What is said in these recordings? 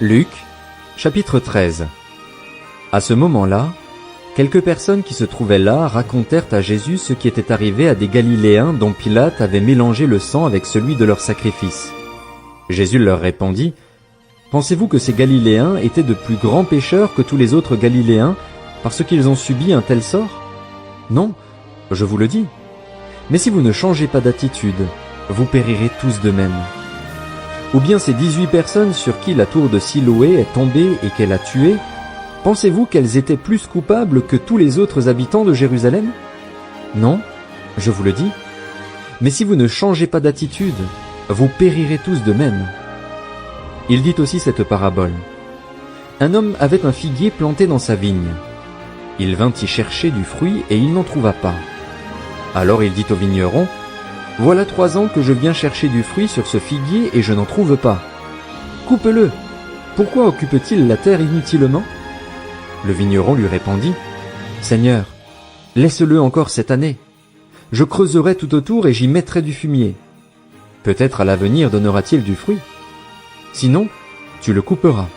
Luc, chapitre 13. À ce moment-là, quelques personnes qui se trouvaient là racontèrent à Jésus ce qui était arrivé à des Galiléens dont Pilate avait mélangé le sang avec celui de leur sacrifice. Jésus leur répondit, « Pensez-vous que ces Galiléens étaient de plus grands pécheurs que tous les autres Galiléens parce qu'ils ont subi un tel sort? Non, je vous le dis. Mais si vous ne changez pas d'attitude, vous périrez tous de même. Ou bien ces 18 personnes sur qui la tour de Siloé est tombée et qu'elle a tué, pensez-vous qu'elles étaient plus coupables que tous les autres habitants de Jérusalem? Non, je vous le dis. Mais si vous ne changez pas d'attitude, vous périrez tous de même. » Il dit aussi cette parabole. Un homme avait un figuier planté dans sa vigne. Il vint y chercher du fruit et il n'en trouva pas. Alors il dit au vigneron, « Voilà 3 ans que je viens chercher du fruit sur ce figuier et je n'en trouve pas. Coupe-le. Pourquoi occupe-t-il la terre inutilement ?» Le vigneron lui répondit, « Seigneur, laisse-le encore cette année. Je creuserai tout autour et j'y mettrai du fumier. Peut-être à l'avenir donnera-t-il du fruit. Sinon, tu le couperas. »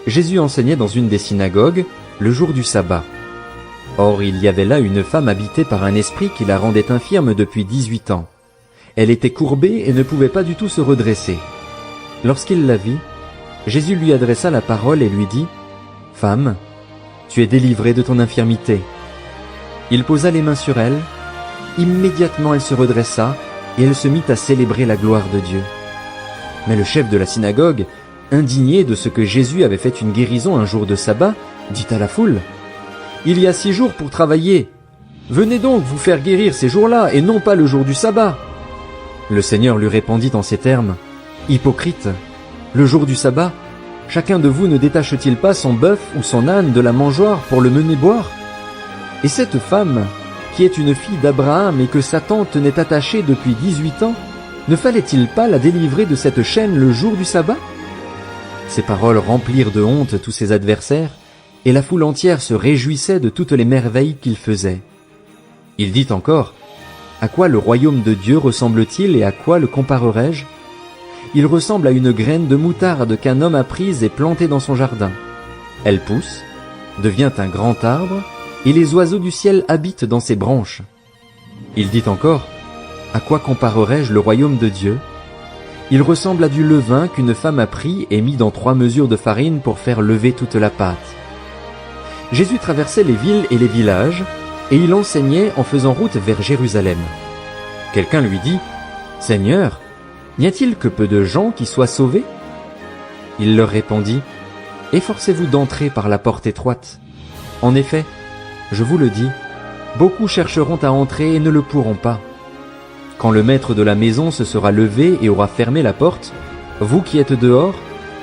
Jésus enseignait dans une des synagogues le jour du sabbat. Or il y avait là une femme habitée par un esprit qui la rendait infirme depuis 18 ans. Elle était courbée et ne pouvait pas du tout se redresser. Lorsqu'il la vit, Jésus lui adressa la parole et lui dit, « Femme, tu es délivrée de ton infirmité. » Il posa les mains sur elle. Immédiatement elle se redressa et elle se mit à célébrer la gloire de Dieu. Mais le chef de la synagogue, indigné de ce que Jésus avait fait une guérison un jour de sabbat, dit à la foule, « Il y a 6 jours pour travailler. Venez donc vous faire guérir ces jours-là et non pas le jour du sabbat. » Le Seigneur lui répondit en ces termes, « Hypocrite, le jour du sabbat, chacun de vous ne détache-t-il pas son bœuf ou son âne de la mangeoire pour le mener boire? Et cette femme, qui est une fille d'Abraham et que Satan tenait attachée depuis 18 ans, ne fallait-il pas la délivrer de cette chaîne le jour du sabbat ?» Ces paroles remplirent de honte tous ses adversaires, et la foule entière se réjouissait de toutes les merveilles qu'il faisait. Il dit encore, « À quoi le royaume de Dieu ressemble-t-il et à quoi le comparerai-je? Il ressemble à une graine de moutarde qu'un homme a prise et plantée dans son jardin. Elle pousse, devient un grand arbre, et les oiseaux du ciel habitent dans ses branches. » Il dit encore, « À quoi comparerai-je le royaume de Dieu? Il ressemble à du levain qu'une femme a pris et mis dans 3 mesures de farine pour faire lever toute la pâte. » Jésus traversait les villes et les villages, et il enseignait en faisant route vers Jérusalem. Quelqu'un lui dit, « Seigneur, n'y a-t-il que peu de gens qui soient sauvés ?» Il leur répondit, « Efforcez-vous d'entrer par la porte étroite. En effet, je vous le dis, beaucoup chercheront à entrer et ne le pourront pas. Quand le maître de la maison se sera levé et aura fermé la porte, vous qui êtes dehors,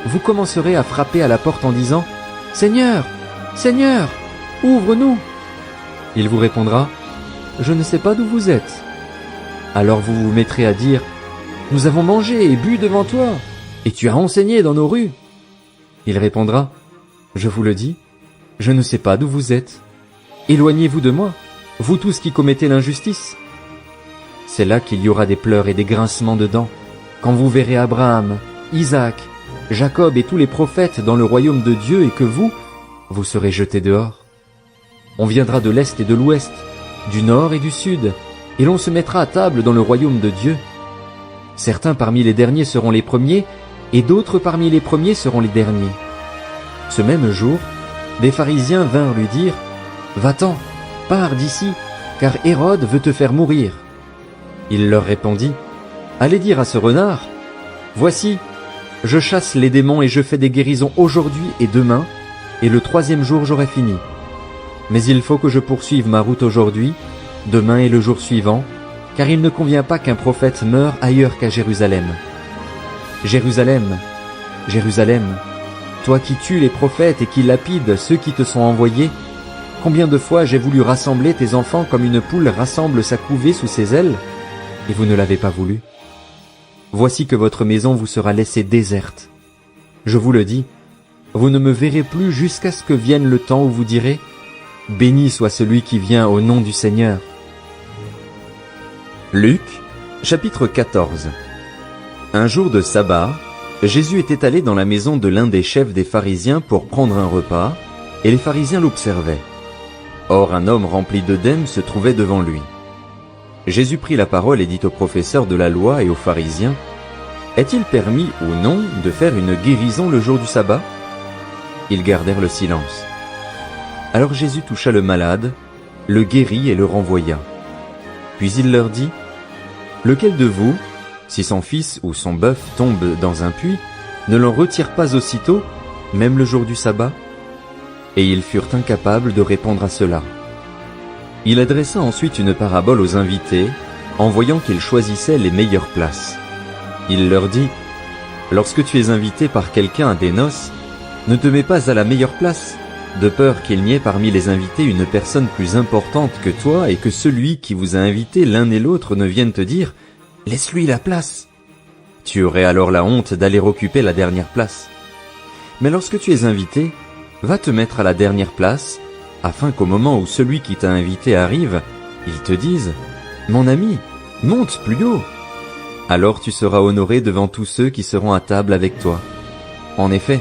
vous commencerez à frapper à la porte en disant, « Seigneur, Seigneur, ouvre-nous !» Il vous répondra, « Je ne sais pas d'où vous êtes. » Alors vous vous mettrez à dire, « Nous avons mangé et bu devant toi, et tu as enseigné dans nos rues. » Il répondra, « Je vous le dis, je ne sais pas d'où vous êtes. Éloignez-vous de moi, vous tous qui commettez l'injustice. » C'est là qu'il y aura des pleurs et des grincements de dents, quand vous verrez Abraham, Isaac, Jacob et tous les prophètes dans le royaume de Dieu et que vous serez jetés dehors. On viendra de l'est et de l'ouest, du nord et du sud, et l'on se mettra à table dans le royaume de Dieu. Certains parmi les derniers seront les premiers, et d'autres parmi les premiers seront les derniers. Ce même jour, des pharisiens vinrent lui dire, « Va-t'en, pars d'ici, car Hérode veut te faire mourir. » Il leur répondit, « Allez dire à ce renard, voici, je chasse les démons et je fais des guérisons aujourd'hui et demain, et le 3e jour j'aurai fini. Mais il faut que je poursuive ma route aujourd'hui, demain et le jour suivant, car il ne convient pas qu'un prophète meure ailleurs qu'à Jérusalem. Jérusalem, Jérusalem, toi qui tues les prophètes et qui lapides ceux qui te sont envoyés, combien de fois j'ai voulu rassembler tes enfants comme une poule rassemble sa couvée sous ses ailes, et vous ne l'avez pas voulu. Voici que votre maison vous sera laissée déserte. Je vous le dis, vous ne me verrez plus jusqu'à ce que vienne le temps où vous direz, « Béni soit celui qui vient au nom du Seigneur. » Luc, chapitre 14. Un jour de sabbat, Jésus était allé dans la maison de l'un des chefs des pharisiens pour prendre un repas, et les pharisiens l'observaient. Or un homme rempli d'œdème se trouvait devant lui. Jésus prit la parole et dit aux professeurs de la loi et aux pharisiens, « Est-il permis ou non de faire une guérison le jour du sabbat ?» Ils gardèrent le silence. Alors Jésus toucha le malade, le guérit et le renvoya. Puis il leur dit, « Lequel de vous, si son fils ou son bœuf tombe dans un puits, ne l'en retire pas aussitôt, même le jour du sabbat ?» Et ils furent incapables de répondre à cela. Il adressa ensuite une parabole aux invités, en voyant qu'ils choisissaient les meilleures places. Il leur dit, « Lorsque tu es invité par quelqu'un à des noces, ne te mets pas à la meilleure place, de peur qu'il n'y ait parmi les invités une personne plus importante que toi et que celui qui vous a invité l'un et l'autre ne vienne te dire « Laisse-lui la place !» Tu aurais alors la honte d'aller occuper la dernière place. Mais lorsque tu es invité, va te mettre à la dernière place, afin qu'au moment où celui qui t'a invité arrive, il te dise « Mon ami, monte plus haut !» Alors tu seras honoré devant tous ceux qui seront à table avec toi. En effet,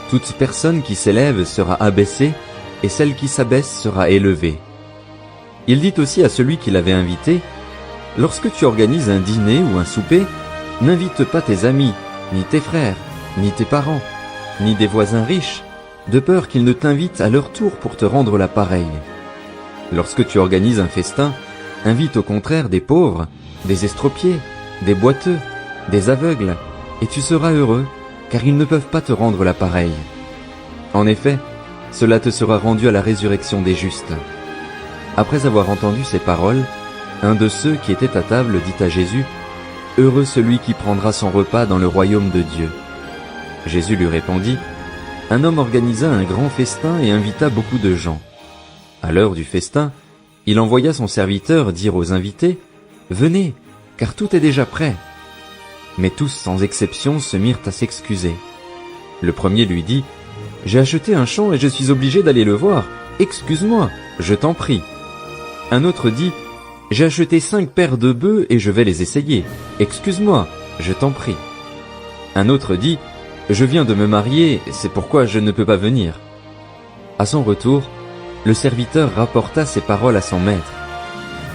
toute personne qui s'élève sera abaissée, et celle qui s'abaisse sera élevée. Il dit aussi à celui qui l'avait invité, « Lorsque tu organises un dîner ou un souper, n'invite pas tes amis, ni tes frères, ni tes parents, ni des voisins riches, de peur qu'ils ne t'invitent à leur tour pour te rendre la pareille. Lorsque tu organises un festin, invite au contraire des pauvres, des estropiés, des boiteux, des aveugles, et tu seras heureux, car ils ne peuvent pas te rendre la pareille. En effet, cela te sera rendu à la résurrection des justes. » Après avoir entendu ces paroles, un de ceux qui étaient à table dit à Jésus, « Heureux celui qui prendra son repas dans le royaume de Dieu. » Jésus lui répondit, « Un homme organisa un grand festin et invita beaucoup de gens. À l'heure du festin, il envoya son serviteur dire aux invités, « Venez, car tout est déjà prêt. » Mais tous sans exception se mirent à s'excuser. Le premier lui dit, « J'ai acheté un champ et je suis obligé d'aller le voir. Excuse-moi, je t'en prie. » Un autre dit, « J'ai acheté 5 paires de bœufs et je vais les essayer. Excuse-moi, je t'en prie. » Un autre dit, « Je viens de me marier, c'est pourquoi je ne peux pas venir. » À son retour, le serviteur rapporta ces paroles à son maître.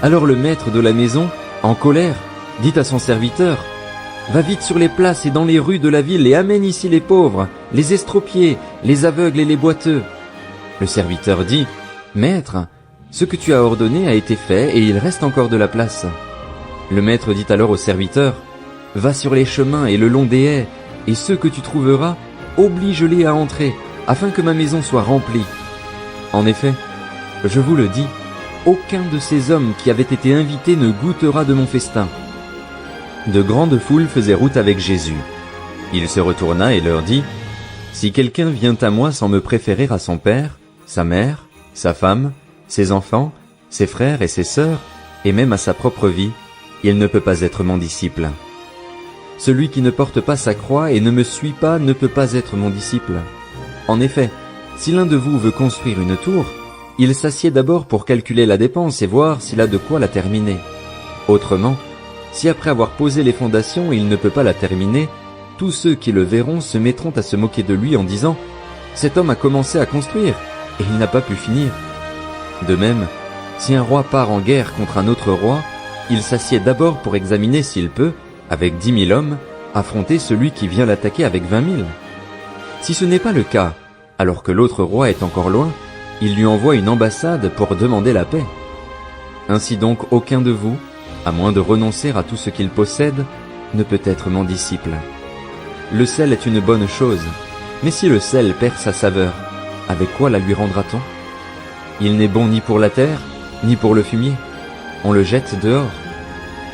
Alors le maître de la maison, en colère, dit à son serviteur, « Va vite sur les places et dans les rues de la ville et amène ici les pauvres, les estropiés, les aveugles et les boiteux. » Le serviteur dit, « Maître, ce que tu as ordonné a été fait et il reste encore de la place. » Le maître dit alors au serviteur, « Va sur les chemins et le long des haies, et ceux que tu trouveras, oblige-les à entrer, afin que ma maison soit remplie. En effet, je vous le dis, aucun de ces hommes qui avaient été invités ne goûtera de mon festin. » De grandes foules faisaient route avec Jésus. Il se retourna et leur dit, « Si quelqu'un vient à moi sans me préférer à son père, sa mère, sa femme, ses enfants, ses frères et ses sœurs, et même à sa propre vie, il ne peut pas être mon disciple. Celui qui ne porte pas sa croix et ne me suit pas ne peut pas être mon disciple. En effet, si l'un de vous veut construire une tour, il s'assied d'abord pour calculer la dépense et voir s'il a de quoi la terminer. Autrement, si après avoir posé les fondations il ne peut pas la terminer, tous ceux qui le verront se mettront à se moquer de lui en disant « Cet homme a commencé à construire, et il n'a pas pu finir. » De même, si un roi part en guerre contre un autre roi, il s'assied d'abord pour examiner s'il peut, avec 10 000 hommes, affronter celui qui vient l'attaquer avec 20 000. Si ce n'est pas le cas, alors que l'autre roi est encore loin, il lui envoie une ambassade pour demander la paix. Ainsi donc aucun de vous, à moins de renoncer à tout ce qu'il possède, ne peut être mon disciple. Le sel est une bonne chose, mais si le sel perd sa saveur, avec quoi la lui rendra-t-on? Il n'est bon ni pour la terre, ni pour le fumier. On le jette dehors.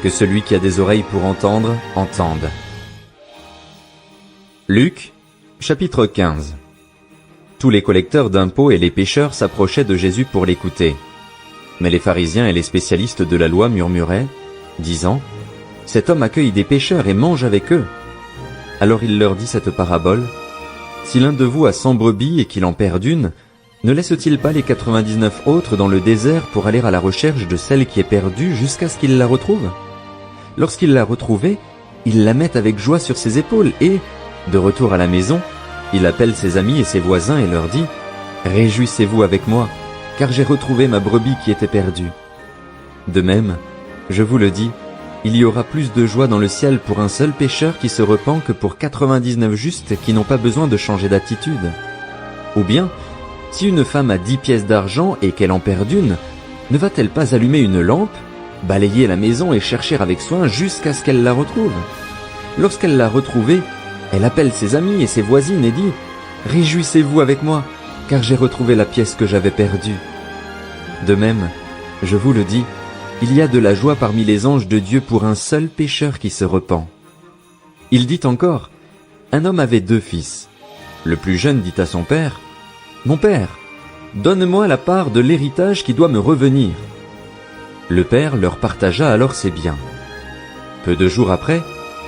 Que celui qui a des oreilles pour entendre, entende. Luc, chapitre 15. Tous les collecteurs d'impôts et les pécheurs s'approchaient de Jésus pour l'écouter. Mais les pharisiens et les spécialistes de la loi murmuraient, disant, « Cet homme accueille des pécheurs et mange avec eux. » Alors il leur dit cette parabole, « Si l'un de vous a 100 brebis et qu'il en perd une, ne laisse-t-il pas les 99 autres dans le désert pour aller à la recherche de celle qui est perdue jusqu'à ce qu'il la retrouve? Lorsqu'il l'a retrouvée, il la met avec joie sur ses épaules et, De retour à la maison, il appelle ses amis et ses voisins et leur dit « Réjouissez-vous avec moi, car j'ai retrouvé ma brebis qui était perdue. » De même, je vous le dis, il y aura plus de joie dans le ciel pour un seul pécheur qui se repent que pour 99 justes qui n'ont pas besoin de changer d'attitude. Ou bien, si une femme a 10 pièces d'argent et qu'elle en perd une, ne va-t-elle pas allumer une lampe, balayer la maison et chercher avec soin jusqu'à ce qu'elle la retrouve? Lorsqu'elle l'a retrouvée, elle appelle ses amis et ses voisines et dit « Réjouissez-vous avec moi, car j'ai retrouvé la pièce que j'avais perdue. » De même, je vous le dis, il y a de la joie parmi les anges de Dieu pour un seul pécheur qui se repent. Il dit encore, un homme avait 2 fils. Le plus jeune dit à son père, « Mon père, donne-moi la part de l'héritage qui doit me revenir. » Le père leur partagea alors ses biens. Peu de jours après,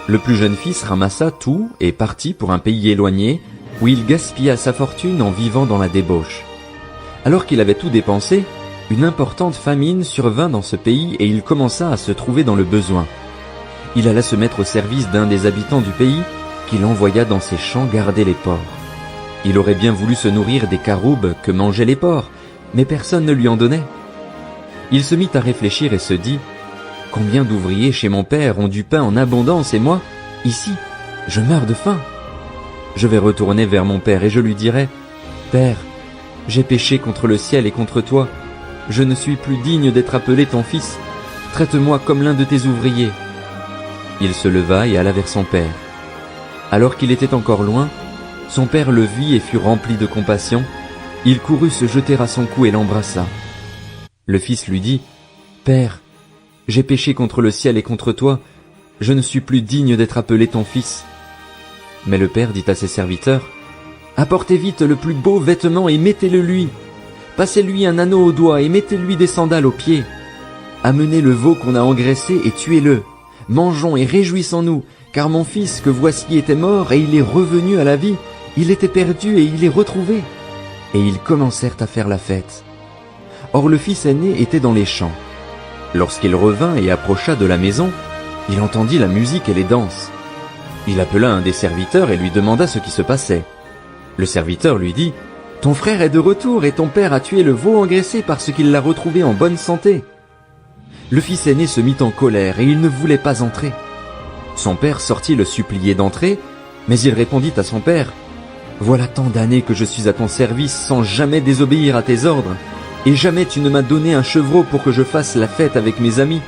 le plus jeune fils ramassa tout et partit pour un pays éloigné, où il gaspilla sa fortune en vivant dans la débauche. Alors qu'il avait tout dépensé, une importante famine survint dans ce pays et il commença à se trouver dans le besoin. Il alla se mettre au service d'un des habitants du pays, qu'il envoya dans ses champs garder les porcs. Il aurait bien voulu se nourrir des caroubes que mangeaient les porcs, mais personne ne lui en donnait. Il se mit à réfléchir et se dit « Combien d'ouvriers chez mon père ont du pain en abondance et moi, ici, je meurs de faim. Je vais retourner vers mon père et je lui dirai « Père, j'ai péché contre le ciel et contre toi. Je ne suis plus digne d'être appelé ton fils. Traite-moi comme l'un de tes ouvriers. » Il se leva et alla vers son père. Alors qu'il était encore loin, son père le vit et fut rempli de compassion. Il courut se jeter à son cou et l'embrassa. Le fils lui dit « Père, j'ai péché contre le ciel et contre toi. Je ne suis plus digne d'être appelé ton fils. » Mais le père dit à ses serviteurs « Apportez vite le plus beau vêtement et mettez-le lui. Passez-lui un anneau au doigt et mettez-lui des sandales aux pieds. Amenez le veau qu'on a engraissé et tuez-le. Mangeons et réjouissons-nous, car mon fils que voici était mort et il est revenu à la vie. Il était perdu et il est retrouvé. » Et ils commencèrent à faire la fête. Or le fils aîné était dans les champs. Lorsqu'il revint et approcha de la maison, il entendit la musique et les danses. Il appela un des serviteurs et lui demanda ce qui se passait. Le serviteur lui dit « Ton frère est de retour et ton père a tué le veau engraissé parce qu'il l'a retrouvé en bonne santé. » Le fils aîné se mit en colère et il ne voulait pas entrer. Son père sortit le supplier d'entrer, mais il répondit à son père « Voilà tant d'années que je suis à ton service sans jamais désobéir à tes ordres, et jamais tu ne m'as donné un chevreau pour que je fasse la fête avec mes amis.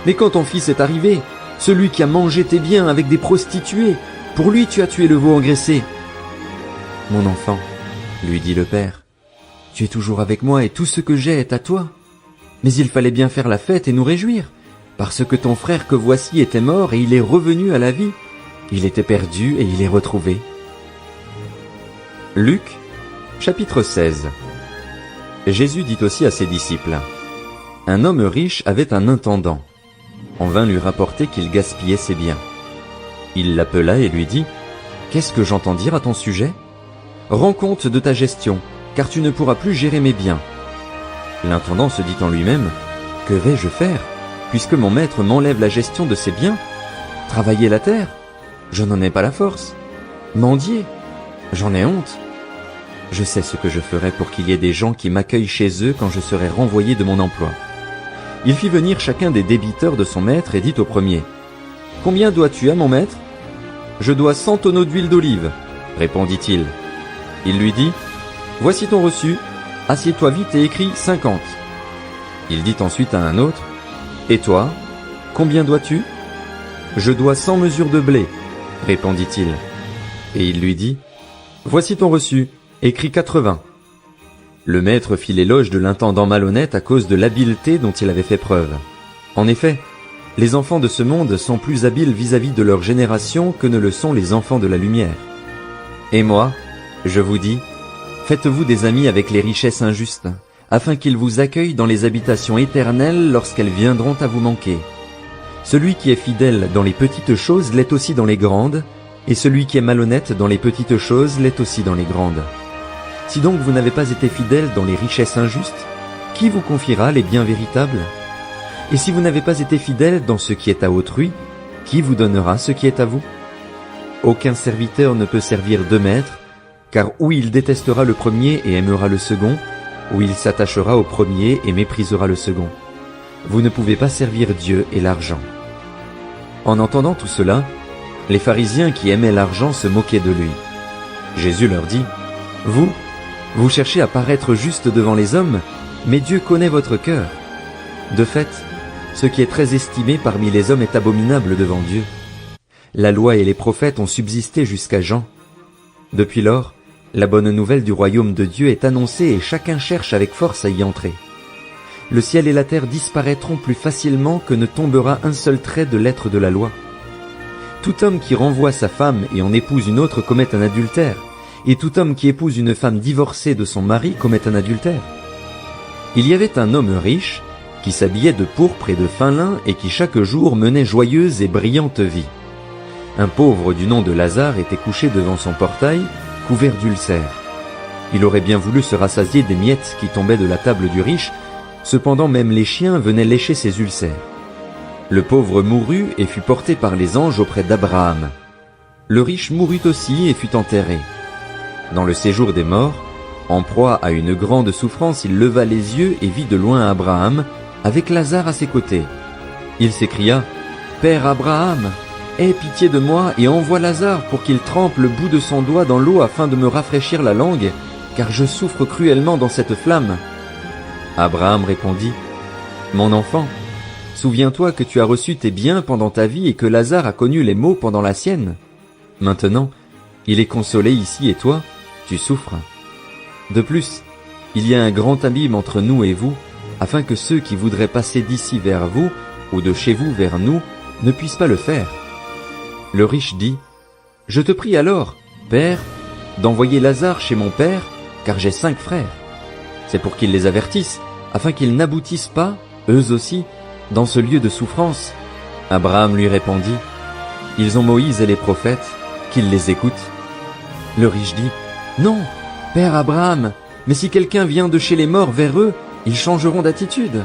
Mais quand ton fils est arrivé, celui qui a mangé tes biens avec des prostituées, pour lui tu as tué le veau engraissé. » « Mon enfant, lui dit le père, tu es toujours avec moi et tout ce que j'ai est à toi. Mais il fallait bien faire la fête et nous réjouir, parce que ton frère que voici était mort et il est revenu à la vie. Il était perdu et il est retrouvé. » Luc, chapitre 16. Jésus dit aussi à ses disciples, « Un homme riche avait un intendant. On vint lui rapporter qu'il gaspillait ses biens. Il l'appela et lui dit, « Qu'est-ce que j'entends dire à ton sujet ? Rends compte de ta gestion, car tu ne pourras plus gérer mes biens. » L'intendant se dit en lui-même, « Que vais-je faire, puisque mon maître m'enlève la gestion de ses biens ? Travailler la terre ? Je n'en ai pas la force. Mendier ? J'en ai honte. Je sais ce que je ferai pour qu'il y ait des gens qui m'accueillent chez eux quand je serai renvoyé de mon emploi. » Il fit venir chacun des débiteurs de son maître et dit au premier, « Combien dois-tu à mon maître ? » ?»« Je dois 100 tonneaux d'huile d'olive, » répondit-il. Il lui dit, « Voici ton reçu, assieds-toi vite et écris 50. » Il dit ensuite à un autre, « Et toi, combien dois-tu ? » ?»« Je dois 100 mesures de blé, » répondit-il. Et il lui dit, « Voici ton reçu, écris 80. » Le maître fit l'éloge de l'intendant malhonnête à cause de l'habileté dont il avait fait preuve. En effet, les enfants de ce monde sont plus habiles vis-à-vis de leur génération que ne le sont les enfants de la lumière. Et moi, je vous dis, faites-vous des amis avec les richesses injustes, afin qu'ils vous accueillent dans les habitations éternelles lorsqu'elles viendront à vous manquer. Celui qui est fidèle dans les petites choses l'est aussi dans les grandes, et celui qui est malhonnête dans les petites choses l'est aussi dans les grandes. Si donc vous n'avez pas été fidèle dans les richesses injustes, qui vous confiera les biens véritables ? Et si vous n'avez pas été fidèle dans ce qui est à autrui, qui vous donnera ce qui est à vous ? Aucun serviteur ne peut servir 2 maîtres, car ou il détestera le premier et aimera le second, ou il s'attachera au premier et méprisera le second. Vous ne pouvez pas servir Dieu et l'argent. » En entendant tout cela, les pharisiens qui aimaient l'argent se moquaient de lui. Jésus leur dit, « Vous cherchez à paraître juste devant les hommes, mais Dieu connaît votre cœur. De fait, ce qui est très estimé parmi les hommes est abominable devant Dieu. La loi et les prophètes ont subsisté jusqu'à Jean. Depuis lors, la bonne nouvelle du royaume de Dieu est annoncée et chacun cherche avec force à y entrer. Le ciel et la terre disparaîtront plus facilement que ne tombera un seul trait de lettre de la loi. Tout homme qui renvoie sa femme et en épouse une autre commet un adultère, et tout homme qui épouse une femme divorcée de son mari commet un adultère. Il y avait un homme riche qui s'habillait de pourpre et de fin lin et qui chaque jour menait joyeuse et brillante vie. Un pauvre du nom de Lazare était couché devant son portail, couvert d'ulcères. Il aurait bien voulu se rassasier des miettes qui tombaient de la table du riche, cependant même les chiens venaient lécher ses ulcères. Le pauvre mourut et fut porté par les anges auprès d'Abraham. Le riche mourut aussi et fut enterré. Dans le séjour des morts, en proie à une grande souffrance, il leva les yeux et vit de loin Abraham, avec Lazare à ses côtés. Il s'écria, « Père Abraham, aie pitié de moi et envoie Lazare pour qu'il trempe le bout de son doigt dans l'eau afin de me rafraîchir la langue, car je souffre cruellement dans cette flamme. » Abraham répondit, « Mon enfant, souviens-toi que tu as reçu tes biens pendant ta vie et que Lazare a connu les maux pendant la sienne. Maintenant, il est consolé ici et toi, tu souffres. De plus, il y a un grand abîme entre nous et vous, afin que ceux qui voudraient passer d'ici vers vous, ou de chez vous vers nous, ne puissent pas le faire. » Le riche dit, « Je te prie alors, Père, d'envoyer Lazare chez mon père, car j'ai 5 frères. C'est pour qu'ils les avertissent, afin qu'ils n'aboutissent pas, eux aussi, dans ce lieu de souffrance. » Abraham lui répondit, « Ils ont Moïse et les prophètes, qu'ils les écoutent. » Le riche dit, « Non, Père Abraham, mais si quelqu'un vient de chez les morts vers eux, ils changeront d'attitude. »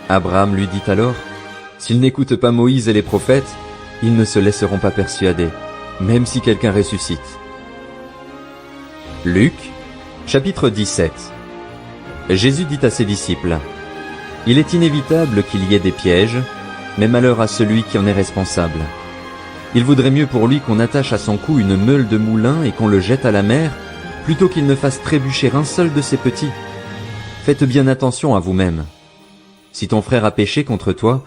Abraham lui dit alors, « S'ils n'écoutent pas Moïse et les prophètes, ils ne se laisseront pas persuader, même si quelqu'un ressuscite. » Luc, chapitre 17. Jésus dit à ses disciples, « Il est inévitable qu'il y ait des pièges, mais malheur à celui qui en est responsable. Il vaudrait mieux pour lui qu'on attache à son cou une meule de moulin et qu'on le jette à la mer, plutôt qu'il ne fasse trébucher un seul de ses petits. Faites bien attention à vous-même. Si ton frère a péché contre toi,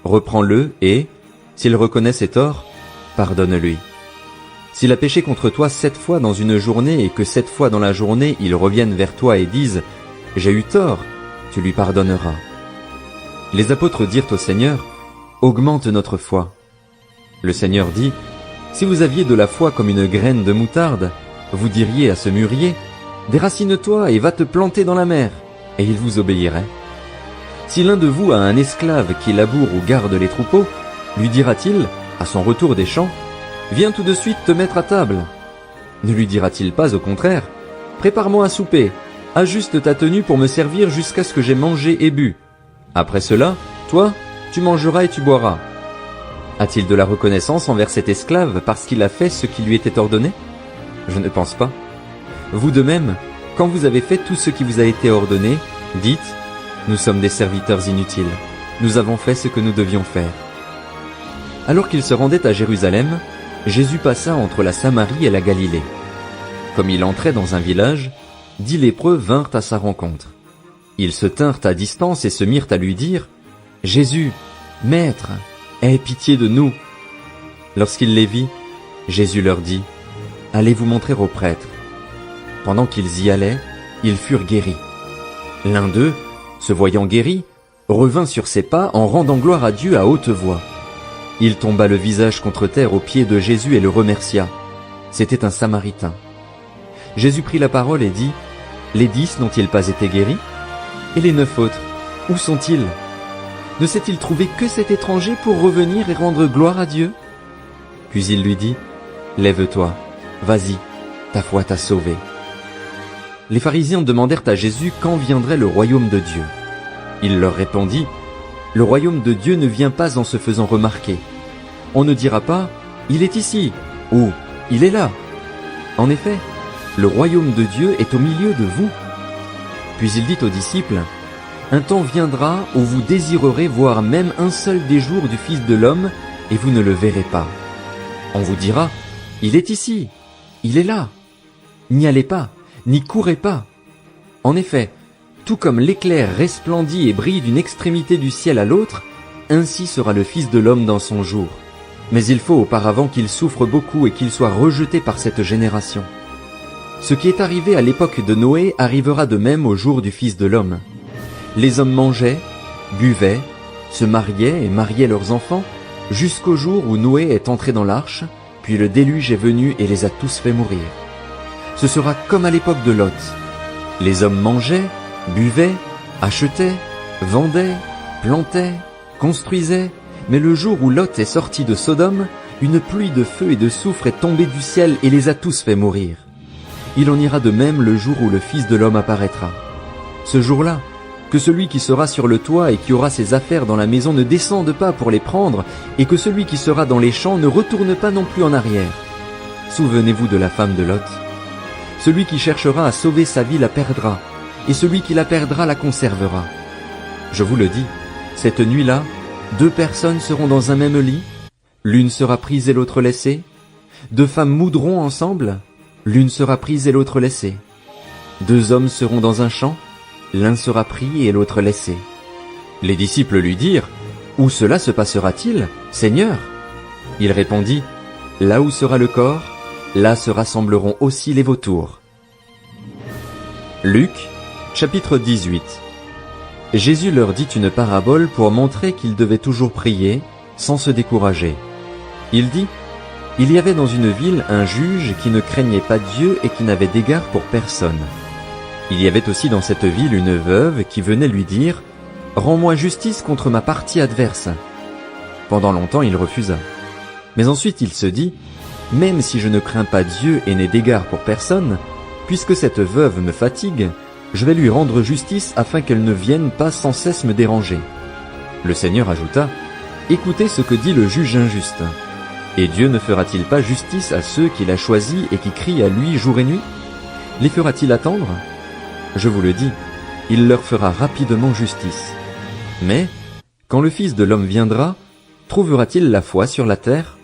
reprends-le et, s'il reconnaît ses torts, pardonne-lui. S'il a péché contre toi 7 fois dans une journée et que 7 fois dans la journée il revienne vers toi et dise « J'ai eu tort », tu lui pardonneras. Les apôtres dirent au Seigneur, « Augmente notre foi. » Le Seigneur dit, « Si vous aviez de la foi comme une graine de moutarde, vous diriez à ce mûrier, « Déracine-toi et va te planter dans la mer », et il vous obéirait. Si l'un de vous a un esclave qui laboure ou garde les troupeaux, lui dira-t-il, à son retour des champs, « Viens tout de suite te mettre à table » ? Ne lui dira-t-il pas au contraire, « Prépare-moi à souper, ajuste ta tenue pour me servir jusqu'à ce que j'aie mangé et bu. Après cela, toi, tu mangeras et tu boiras. » A-t-il de la reconnaissance envers cet esclave parce qu'il a fait ce qui lui était ordonné ? Je ne pense pas. Vous de même, quand vous avez fait tout ce qui vous a été ordonné, dites, « Nous sommes des serviteurs inutiles, nous avons fait ce que nous devions faire. » Alors qu'il se rendait à Jérusalem, Jésus passa entre la Samarie et la Galilée. Comme il entrait dans un village, 10 lépreux vinrent à sa rencontre. Ils se tinrent à distance et se mirent à lui dire, « Jésus, Maître, aie pitié de nous. » Lorsqu'il les vit, Jésus leur dit, « Allez vous montrer aux prêtres. » Pendant qu'ils y allaient, ils furent guéris. L'un d'eux, se voyant guéri, revint sur ses pas en rendant gloire à Dieu à haute voix. Il tomba le visage contre terre aux pieds de Jésus et le remercia. C'était un Samaritain. Jésus prit la parole et dit, « Les 10 n'ont-ils pas été guéris? Et les 9 autres, où sont-ils? Ne s'est-il trouvé que cet étranger pour revenir et rendre gloire à Dieu? » Puis il lui dit, « Lève-toi, vas-y, ta foi t'a sauvé. » Les pharisiens demandèrent à Jésus quand viendrait le royaume de Dieu. Il leur répondit, « Le royaume de Dieu ne vient pas en se faisant remarquer. On ne dira pas, « Il est ici » ou il est là. En effet, le royaume de Dieu est au milieu de vous. Puis il dit aux disciples, un temps viendra où vous désirerez voir même un seul des jours du Fils de l'homme, et vous ne le verrez pas. On vous dira, il est ici, il est là. N'y allez pas, n'y courez pas. En effet, tout comme l'éclair resplendit et brille d'une extrémité du ciel à l'autre, ainsi sera le Fils de l'homme dans son jour. Mais il faut auparavant qu'il souffre beaucoup et qu'il soit rejeté par cette génération. Ce qui est arrivé à l'époque de Noé arrivera de même au jour du Fils de l'homme. Les hommes mangeaient, buvaient, se mariaient et mariaient leurs enfants, jusqu'au jour où Noé est entré dans l'arche, puis le déluge est venu et les a tous fait mourir. Ce sera comme à l'époque de Lot. Les hommes mangeaient, buvaient, achetaient, vendaient, plantaient, construisaient, mais le jour où Lot est sorti de Sodome, une pluie de feu et de soufre est tombée du ciel et les a tous fait mourir. Il en ira de même le jour où le Fils de l'homme apparaîtra. Ce jour-là, que celui qui sera sur le toit et qui aura ses affaires dans la maison ne descende pas pour les prendre, et que celui qui sera dans les champs ne retourne pas non plus en arrière. Souvenez-vous de la femme de Lot. Celui qui cherchera à sauver sa vie la perdra, et celui qui la perdra la conservera. Je vous le dis, cette nuit-là, 2 personnes seront dans un même lit, l'une sera prise et l'autre laissée. 2 femmes moudront ensemble, l'une sera prise et l'autre laissée. 2 hommes seront dans un champ, l'un sera pris et l'autre laissé. Les disciples lui dirent, où cela se passera-t-il, Seigneur? Il répondit, là où sera le corps, là se rassembleront aussi les vautours. Luc, chapitre 18. Jésus leur dit une parabole pour montrer qu'ils devaient toujours prier, sans se décourager. Il dit, il y avait dans une ville un juge qui ne craignait pas Dieu et qui n'avait d'égard pour personne. Il y avait aussi dans cette ville une veuve qui venait lui dire « Rends-moi justice contre ma partie adverse ». Pendant longtemps il refusa. Mais ensuite il se dit « Même si je ne crains pas Dieu et n'ai d'égard pour personne, puisque cette veuve me fatigue, je vais lui rendre justice afin qu'elle ne vienne pas sans cesse me déranger. » Le Seigneur ajouta « Écoutez ce que dit le juge injuste. Et Dieu ne fera-t-il pas justice à ceux qu'il a choisis et qui crient à lui jour et nuit? Les fera-t-il attendre? Je vous le dis, il leur fera rapidement justice. Mais, quand le Fils de l'homme viendra, trouvera-t-il la foi sur la terre?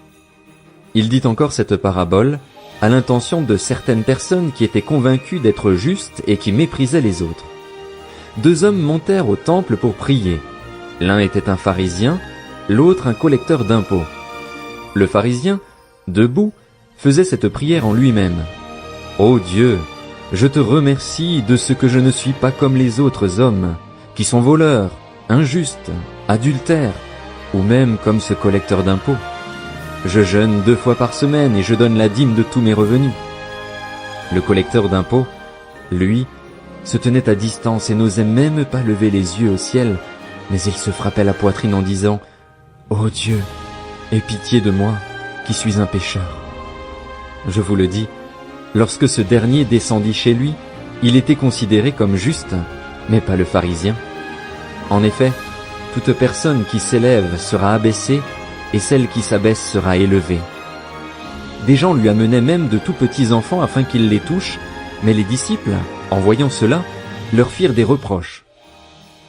Il dit encore cette parabole à l'intention de certaines personnes qui étaient convaincues d'être justes et qui méprisaient les autres. 2 hommes montèrent au temple pour prier. L'un était un pharisien, l'autre un collecteur d'impôts. Le pharisien, debout, faisait cette prière en lui-même. « Ô Dieu, je te remercie de ce que je ne suis pas comme les autres hommes, qui sont voleurs, injustes, adultères, ou même comme ce collecteur d'impôts. Je jeûne 2 fois par semaine et je donne la dîme de tous mes revenus. » Le collecteur d'impôts, lui, se tenait à distance et n'osait même pas lever les yeux au ciel, mais il se frappait la poitrine en disant « Ô Dieu, aie pitié de moi, qui suis un pécheur. » Je vous le dis, lorsque ce dernier descendit chez lui, il était considéré comme juste, mais pas le pharisien. En effet, toute personne qui s'élève sera abaissée, et celle qui s'abaisse sera élevée. Des gens lui amenaient même de tout petits enfants afin qu'il les touche, mais les disciples, en voyant cela, leur firent des reproches.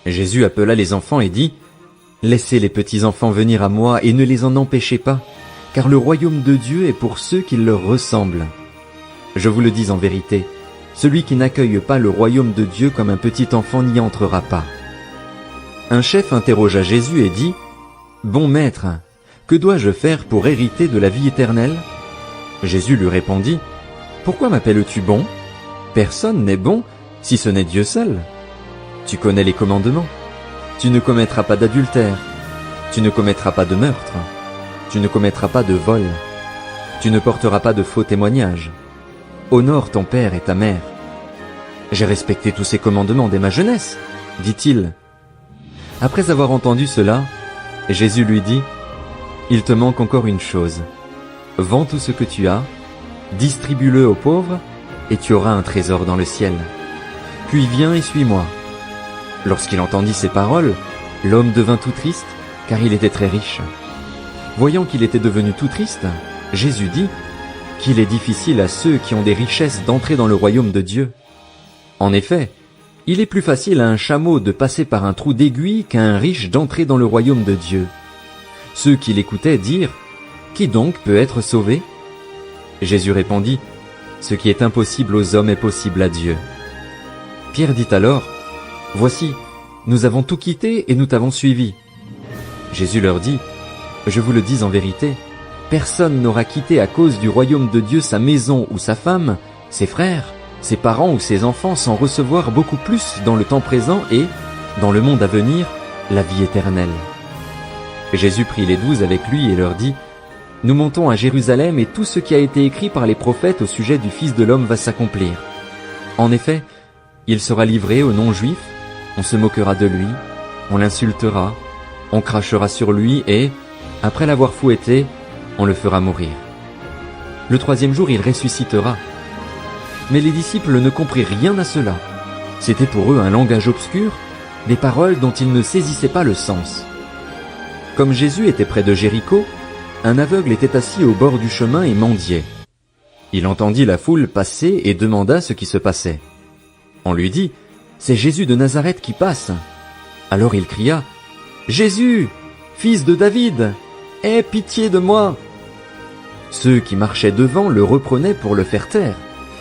Jésus appela les enfants et dit, « Laissez les petits enfants venir à moi et ne les en empêchez pas, car le royaume de Dieu est pour ceux qui leur ressemblent. Je vous le dis en vérité, celui qui n'accueille pas le royaume de Dieu comme un petit enfant n'y entrera pas. » Un chef interrogea Jésus et dit, « Bon maître, que dois-je faire pour hériter de la vie éternelle ?» Jésus lui répondit, « Pourquoi m'appelles-tu bon? Personne n'est bon, si ce n'est Dieu seul. Tu connais les commandements. Tu ne commettras pas d'adultère. Tu ne commettras pas de meurtre. Tu ne commettras pas de vol. Tu ne porteras pas de faux témoignages. Honore ton père et ta mère. » J'ai respecté tous ces commandements dès ma jeunesse, dit-il. Après avoir entendu cela, Jésus lui dit, « Il te manque encore une chose. Vends tout ce que tu as, distribue-le aux pauvres, et tu auras un trésor dans le ciel. Puis viens et suis-moi. » Lorsqu'il entendit ces paroles, l'homme devint tout triste, car il était très riche. Voyant qu'il était devenu tout triste, Jésus dit, « qu'il est difficile à ceux qui ont des richesses d'entrer dans le royaume de Dieu. En effet, il est plus facile à un chameau de passer par un trou d'aiguille qu'à un riche d'entrer dans le royaume de Dieu. Ceux qui l'écoutaient dirent, « Qui donc peut être sauvé ?» Jésus répondit, « Ce qui est impossible aux hommes est possible à Dieu. » Pierre dit alors, « Voici, nous avons tout quitté et nous t'avons suivi. » Jésus leur dit, « Je vous le dis en vérité, personne n'aura quitté à cause du royaume de Dieu sa maison ou sa femme, ses frères, ses parents ou ses enfants sans recevoir beaucoup plus dans le temps présent et, dans le monde à venir, la vie éternelle. » Jésus prit les 12 avec lui et leur dit, « Nous montons à Jérusalem et tout ce qui a été écrit par les prophètes au sujet du Fils de l'homme va s'accomplir. En effet, il sera livré aux non-juifs, on se moquera de lui, on l'insultera, on crachera sur lui et, après l'avoir fouetté, on le fera mourir. Le 3e jour, il ressuscitera. » Mais les disciples ne comprirent rien à cela. C'était pour eux un langage obscur, des paroles dont ils ne saisissaient pas le sens. Comme Jésus était près de Jéricho, un aveugle était assis au bord du chemin et mendiait. Il entendit la foule passer et demanda ce qui se passait. On lui dit, « C'est Jésus de Nazareth qui passe. » Alors il cria, « Jésus, fils de David, aie pitié de moi !» Ceux qui marchaient devant le reprenaient pour le faire taire,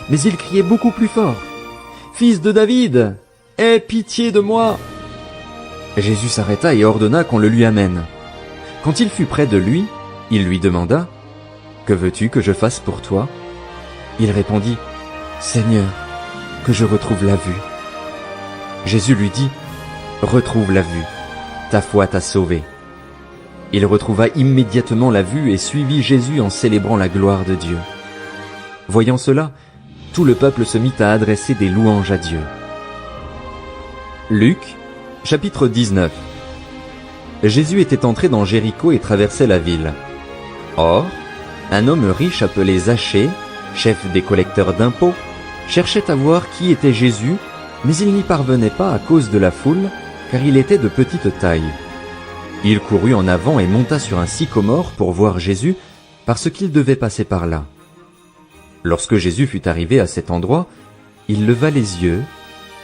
mais il criait beaucoup plus fort, « Fils de David, aie pitié de moi !» Jésus s'arrêta et ordonna qu'on le lui amène. Quand il fut près de lui, il lui demanda, « Que veux-tu que je fasse pour toi ?» Il répondit, « Seigneur, que je retrouve la vue. » Jésus lui dit, « Retrouve la vue, ta foi t'a sauvé. » Il retrouva immédiatement la vue et suivit Jésus en célébrant la gloire de Dieu. Voyant cela, tout le peuple se mit à adresser des louanges à Dieu. Luc, chapitre 19. Jésus était entré dans Jéricho et traversait la ville. Or, un homme riche appelé Zachée, chef des collecteurs d'impôts, cherchait à voir qui était Jésus, mais il n'y parvenait pas à cause de la foule, car il était de petite taille. Il courut en avant et monta sur un sycomore pour voir Jésus, parce qu'il devait passer par là. Lorsque Jésus fut arrivé à cet endroit, il leva les yeux,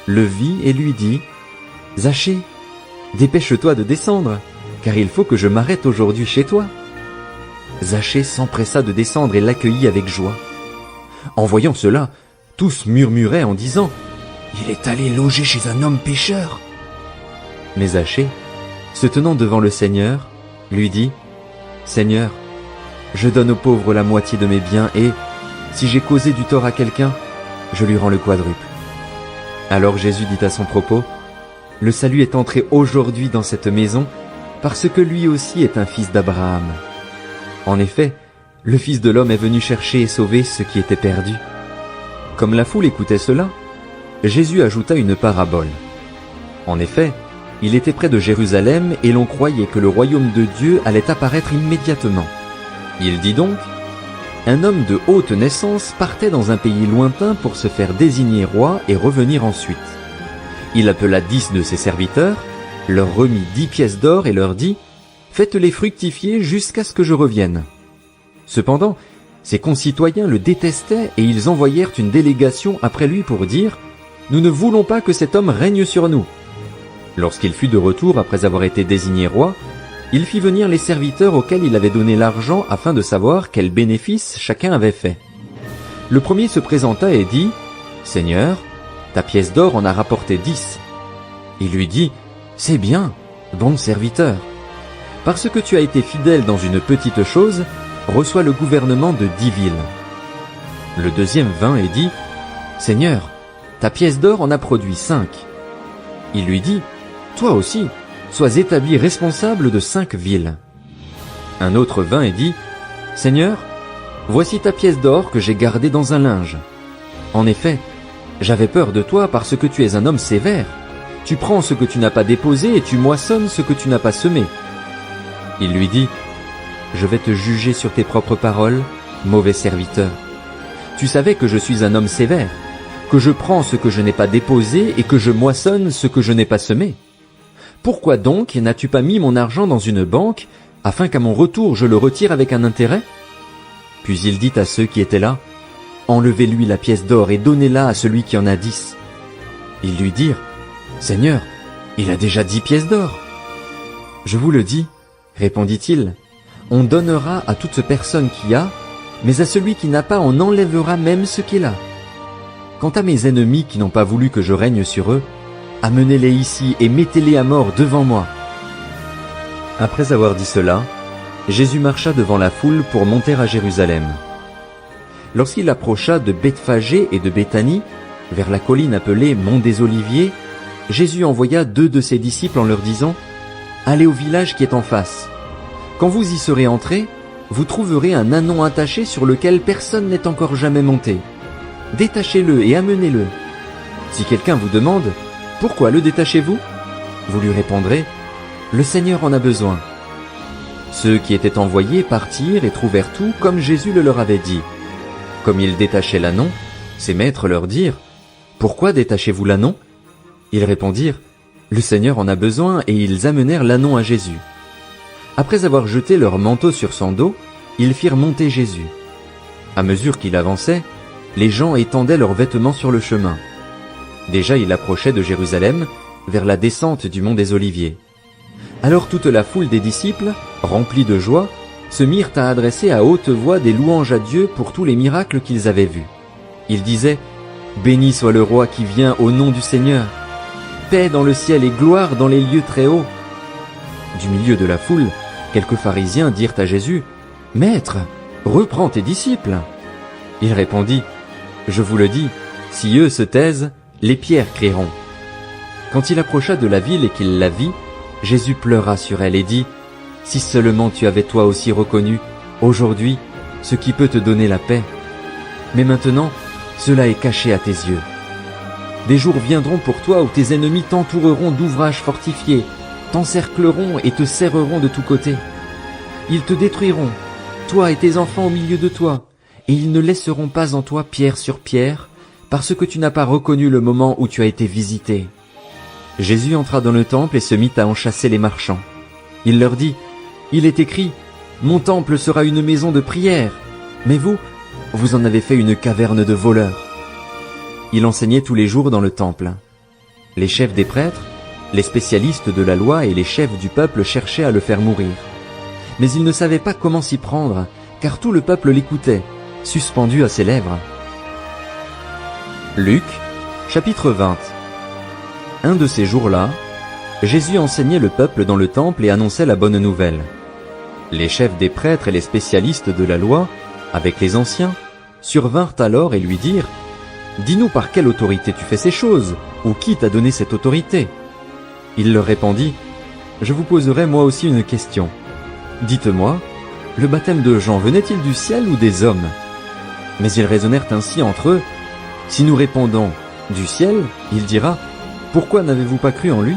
le vit et lui dit, « Zachée, dépêche-toi de descendre, car il faut que je m'arrête aujourd'hui chez toi. » Zachée s'empressa de descendre et l'accueillit avec joie. En voyant cela, tous murmuraient en disant, « Il est allé loger chez un homme pécheur. » Mais Zachée, se tenant devant le Seigneur, lui dit, « Seigneur, je donne aux pauvres la moitié de mes biens et, si j'ai causé du tort à quelqu'un, je lui rends le quadruple. » Alors Jésus dit à son propos, « Le salut est entré aujourd'hui dans cette maison, parce que lui aussi est un fils d'Abraham. En effet, le Fils de l'homme est venu chercher et sauver ce qui était perdu. » Comme la foule écoutait cela, Jésus ajouta une parabole. En effet, il était près de Jérusalem et l'on croyait que le royaume de Dieu allait apparaître immédiatement. Il dit donc, « Un homme de haute naissance partait dans un pays lointain pour se faire désigner roi et revenir ensuite. Il appela 10 de ses serviteurs, leur remit 10 pièces d'or et leur dit, « Faites-les fructifier jusqu'à ce que je revienne. » Cependant, ses concitoyens le détestaient et ils envoyèrent une délégation après lui pour dire, « Nous ne voulons pas que cet homme règne sur nous. » Lorsqu'il fut de retour après avoir été désigné roi, il fit venir les serviteurs auxquels il avait donné l'argent afin de savoir quel bénéfice chacun avait fait. Le premier se présenta et dit, « Seigneur, ta pièce d'or en a rapporté 10. » Il lui dit, « C'est bien, bon serviteur. Parce que tu as été fidèle dans une petite chose, reçois le gouvernement de 10 villes. » Le deuxième vint et dit, « Seigneur, ta pièce d'or en a produit 5. » Il lui dit, « Toi aussi, sois établi responsable de 5 villes. » Un autre vint et dit, « Seigneur, voici ta pièce d'or que j'ai gardée dans un linge. En effet, j'avais peur de toi parce que tu es un homme sévère. Tu prends ce que tu n'as pas déposé et tu moissonnes ce que tu n'as pas semé. » Il lui dit, « Je vais te juger sur tes propres paroles, mauvais serviteur. Tu savais que je suis un homme sévère, que je prends ce que je n'ai pas déposé et que je moissonne ce que je n'ai pas semé. Pourquoi donc n'as-tu pas mis mon argent dans une banque, afin qu'à mon retour je le retire avec un intérêt ? Puis il dit à ceux qui étaient là, « Enlevez-lui la pièce d'or et donnez-la à celui qui en a 10. » Ils lui dirent, « Seigneur, il a déjà 10 pièces d'or. » « Je vous le dis, répondit-il, on donnera à toute personne qui a, mais à celui qui n'a pas on enlèvera même ce qu'il a. Quant à mes ennemis qui n'ont pas voulu que je règne sur eux, amenez-les ici et mettez-les à mort devant moi. » Après avoir dit cela, Jésus marcha devant la foule pour monter à Jérusalem. Lorsqu'il approcha de Bethphagée et de Béthanie, vers la colline appelée Mont des Oliviers, Jésus envoya 2 de ses disciples en leur disant, « Allez au village qui est en face. Quand vous y serez entrés, vous trouverez un ânon attaché sur lequel personne n'est encore jamais monté. Détachez-le et amenez-le. Si quelqu'un vous demande, « Pourquoi le détachez-vous » vous lui répondrez, « Le Seigneur en a besoin. » Ceux qui étaient envoyés partirent et trouvèrent tout comme Jésus le leur avait dit. Comme ils détachaient l'ânon, ses maîtres leur dirent, « Pourquoi détachez-vous l'ânon » Ils répondirent, « Le Seigneur en a besoin » et ils amenèrent l'ânon à Jésus. Après avoir jeté leur manteau sur son dos, ils firent monter Jésus. À mesure qu'il avançait, les gens étendaient leurs vêtements sur le chemin. Déjà il approchait de Jérusalem, vers la descente du mont des Oliviers. Alors toute la foule des disciples, remplis de joie, se mirent à adresser à haute voix des louanges à Dieu pour tous les miracles qu'ils avaient vus. Ils disaient, « Béni soit le roi qui vient au nom du Seigneur. Paix dans le ciel et gloire dans les lieux très hauts. » Du milieu de la foule, quelques pharisiens dirent à Jésus, « Maître, reprends tes disciples. » Il répondit, « Je vous le dis, si eux se taisent, les pierres crieront. » Quand il approcha de la ville et qu'il la vit, Jésus pleura sur elle et dit, « Si seulement tu avais toi aussi reconnu, aujourd'hui, ce qui peut te donner la paix. Mais maintenant, cela est caché à tes yeux. Des jours viendront pour toi où tes ennemis t'entoureront d'ouvrages fortifiés, t'encercleront et te serreront de tous côtés. Ils te détruiront, toi et tes enfants au milieu de toi, et ils ne laisseront pas en toi pierre sur pierre, parce que tu n'as pas reconnu le moment où tu as été visité. » Jésus entra dans le temple et se mit à en chasser les marchands. Il leur dit, « Il est écrit, mon temple sera une maison de prière, mais vous, vous en avez fait une caverne de voleurs. » Il enseignait tous les jours dans le temple. Les chefs des prêtres, les spécialistes de la loi et les chefs du peuple cherchaient à le faire mourir. Mais ils ne savaient pas comment s'y prendre, car tout le peuple l'écoutait, suspendu à ses lèvres. Luc, chapitre 20. Un de ces jours-là, Jésus enseignait le peuple dans le temple et annonçait la bonne nouvelle. Les chefs des prêtres et les spécialistes de la loi, avec les anciens, survinrent alors et lui dirent, « Dis-nous par quelle autorité tu fais ces choses, ou qui t'a donné cette autorité ?» Il leur répondit, « Je vous poserai moi aussi une question. Dites-moi, le baptême de Jean venait-il du ciel ou des hommes ?» Mais ils raisonnèrent ainsi entre eux, « Si nous répondons « du ciel », il dira, « Pourquoi n'avez-vous pas cru en lui ?»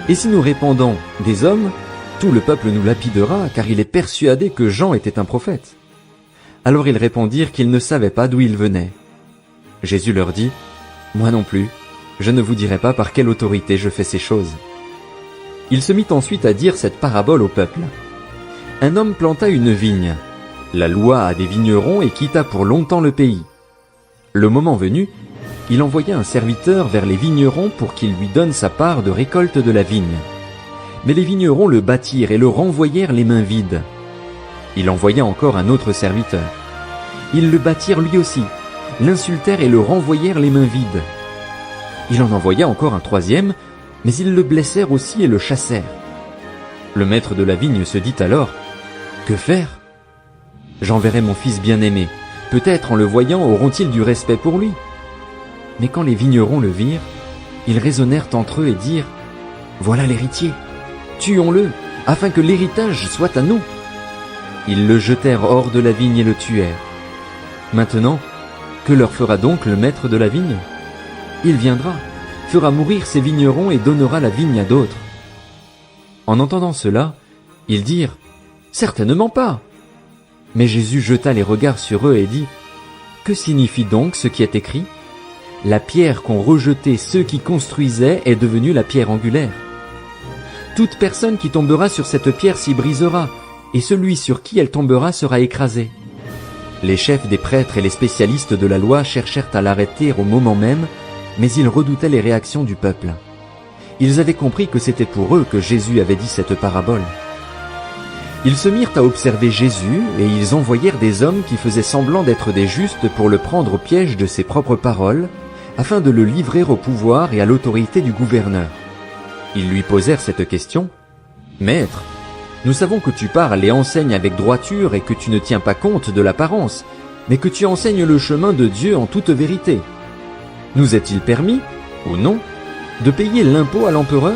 Et si nous répondons « des hommes », tout le peuple nous lapidera, car il est persuadé que Jean était un prophète. Alors ils répondirent qu'ils ne savaient pas d'où il venait. Jésus leur dit, « Moi non plus, je ne vous dirai pas par quelle autorité je fais ces choses. » Il se mit ensuite à dire cette parabole au peuple. Un homme planta une vigne. La loi a des vignerons et quitta pour longtemps le pays. Le moment venu, il envoya un serviteur vers les vignerons pour qu'il lui donne sa part de récolte de la vigne. Mais les vignerons le battirent et le renvoyèrent les mains vides. Il envoya encore un autre serviteur. Ils le battirent lui aussi, l'insultèrent et le renvoyèrent les mains vides. Il en envoya encore un troisième, mais ils le blessèrent aussi et le chassèrent. Le maître de la vigne se dit alors, « Que faire ? J'enverrai mon fils bien-aimé. Peut-être en le voyant auront-ils du respect pour lui. » Mais quand les vignerons le virent, ils raisonnèrent entre eux et dirent, « Voilà l'héritier. Tuons-le, afin que l'héritage soit à nous. » Ils le jetèrent hors de la vigne et le tuèrent. Maintenant, que leur fera donc le maître de la vigne ? Il viendra, fera mourir ses vignerons et donnera la vigne à d'autres. En entendant cela, ils dirent, « Certainement pas. » Mais Jésus jeta les regards sur eux et dit, « Que signifie donc ce qui est écrit ? La pierre qu'ont rejetée ceux qui construisaient est devenue la pierre angulaire. Toute personne qui tombera sur cette pierre s'y brisera, et celui sur qui elle tombera sera écrasé. Les chefs des prêtres et les spécialistes de la loi cherchèrent à l'arrêter au moment même, mais ils redoutaient les réactions du peuple. Ils avaient compris que c'était pour eux que Jésus avait dit cette parabole. Ils se mirent à observer Jésus et ils envoyèrent des hommes qui faisaient semblant d'être des justes pour le prendre au piège de ses propres paroles, afin de le livrer au pouvoir et à l'autorité du gouverneur. Ils lui posèrent cette question. « Maître, nous savons que tu parles et enseignes avec droiture et que tu ne tiens pas compte de l'apparence, mais que tu enseignes le chemin de Dieu en toute vérité. Nous est-il permis, ou non, de payer l'impôt à l'empereur ?»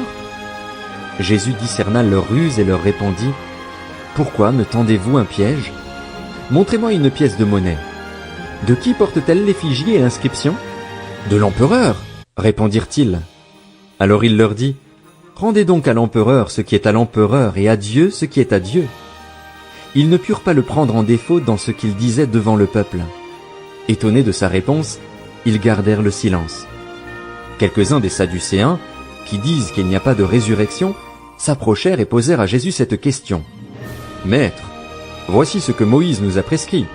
Jésus discerna leur ruse et leur répondit. « Pourquoi me tendez-vous un piège? Montrez-moi une pièce de monnaie. De qui porte-t-elle l'effigie et l'inscription? » « De l'empereur, répondirent-ils. Alors il leur dit, « Rendez donc à l'empereur ce qui est à l'empereur et à Dieu ce qui est à Dieu. » Ils ne purent pas le prendre en défaut dans ce qu'il disait devant le peuple. Étonnés de sa réponse, ils gardèrent le silence. Quelques-uns des Sadducéens, qui disent qu'il n'y a pas de résurrection, s'approchèrent et posèrent à Jésus cette question. « Maître, voici ce que Moïse nous a prescrit.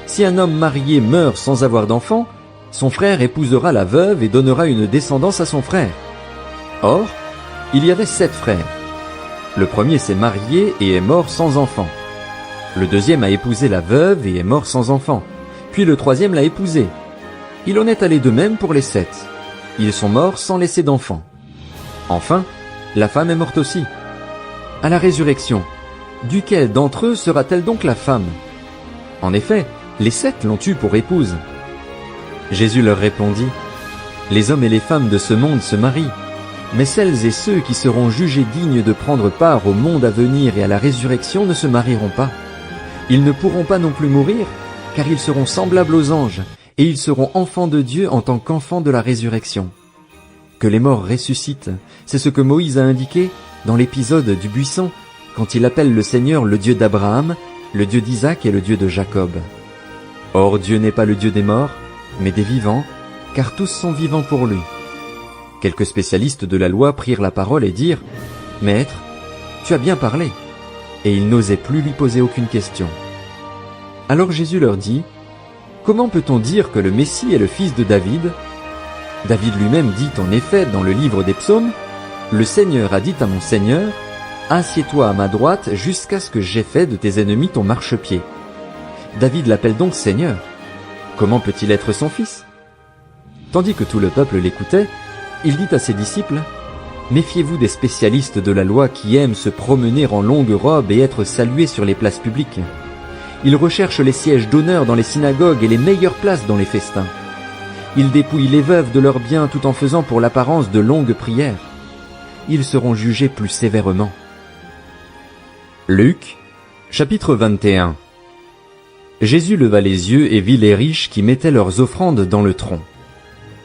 Si un homme marié meurt sans avoir d'enfant, son frère épousera la veuve et donnera une descendance à son frère. Or, il y avait 7 frères. Le premier s'est marié et est mort sans enfant. Le deuxième a épousé la veuve et est mort sans enfant. Puis le troisième l'a épousée. Il en est allé de même pour les 7. Ils sont morts sans laisser d'enfant. Enfin, la femme est morte aussi. À la résurrection, duquel d'entre eux sera-t-elle donc la femme? En effet, les 7 l'ont eue pour épouse. » Jésus leur répondit, « Les hommes et les femmes de ce monde se marient, mais celles et ceux qui seront jugés dignes de prendre part au monde à venir et à la résurrection ne se marieront pas. Ils ne pourront pas non plus mourir, car ils seront semblables aux anges, et ils seront enfants de Dieu en tant qu'enfants de la résurrection. Que les morts ressuscitent, c'est ce que Moïse a indiqué dans l'épisode du buisson, quand il appelle le Seigneur le Dieu d'Abraham, le Dieu d'Isaac et le Dieu de Jacob. Or Dieu n'est pas le Dieu des morts, mais des vivants, car tous sont vivants pour lui. » Quelques spécialistes de la loi prirent la parole et dirent, « Maître, tu as bien parlé. » Et ils n'osaient plus lui poser aucune question. Alors Jésus leur dit, « Comment peut-on dire que le Messie est le fils de David? David lui-même dit en effet dans le livre des psaumes, « Le Seigneur a dit à mon Seigneur, assieds-toi à ma droite jusqu'à ce que j'aie fait de tes ennemis ton marchepied. » David l'appelle donc Seigneur. Comment peut-il être son fils? Tandis que tout le peuple l'écoutait, il dit à ses disciples, « Méfiez-vous des spécialistes de la loi qui aiment se promener en longue robe et être salués sur les places publiques. Ils recherchent les sièges d'honneur dans les synagogues et les meilleures places dans les festins. Ils dépouillent les veuves de leurs biens tout en faisant pour l'apparence de longues prières. Ils seront jugés plus sévèrement. » Luc, chapitre 21. Jésus leva les yeux et vit les riches qui mettaient leurs offrandes dans le tronc.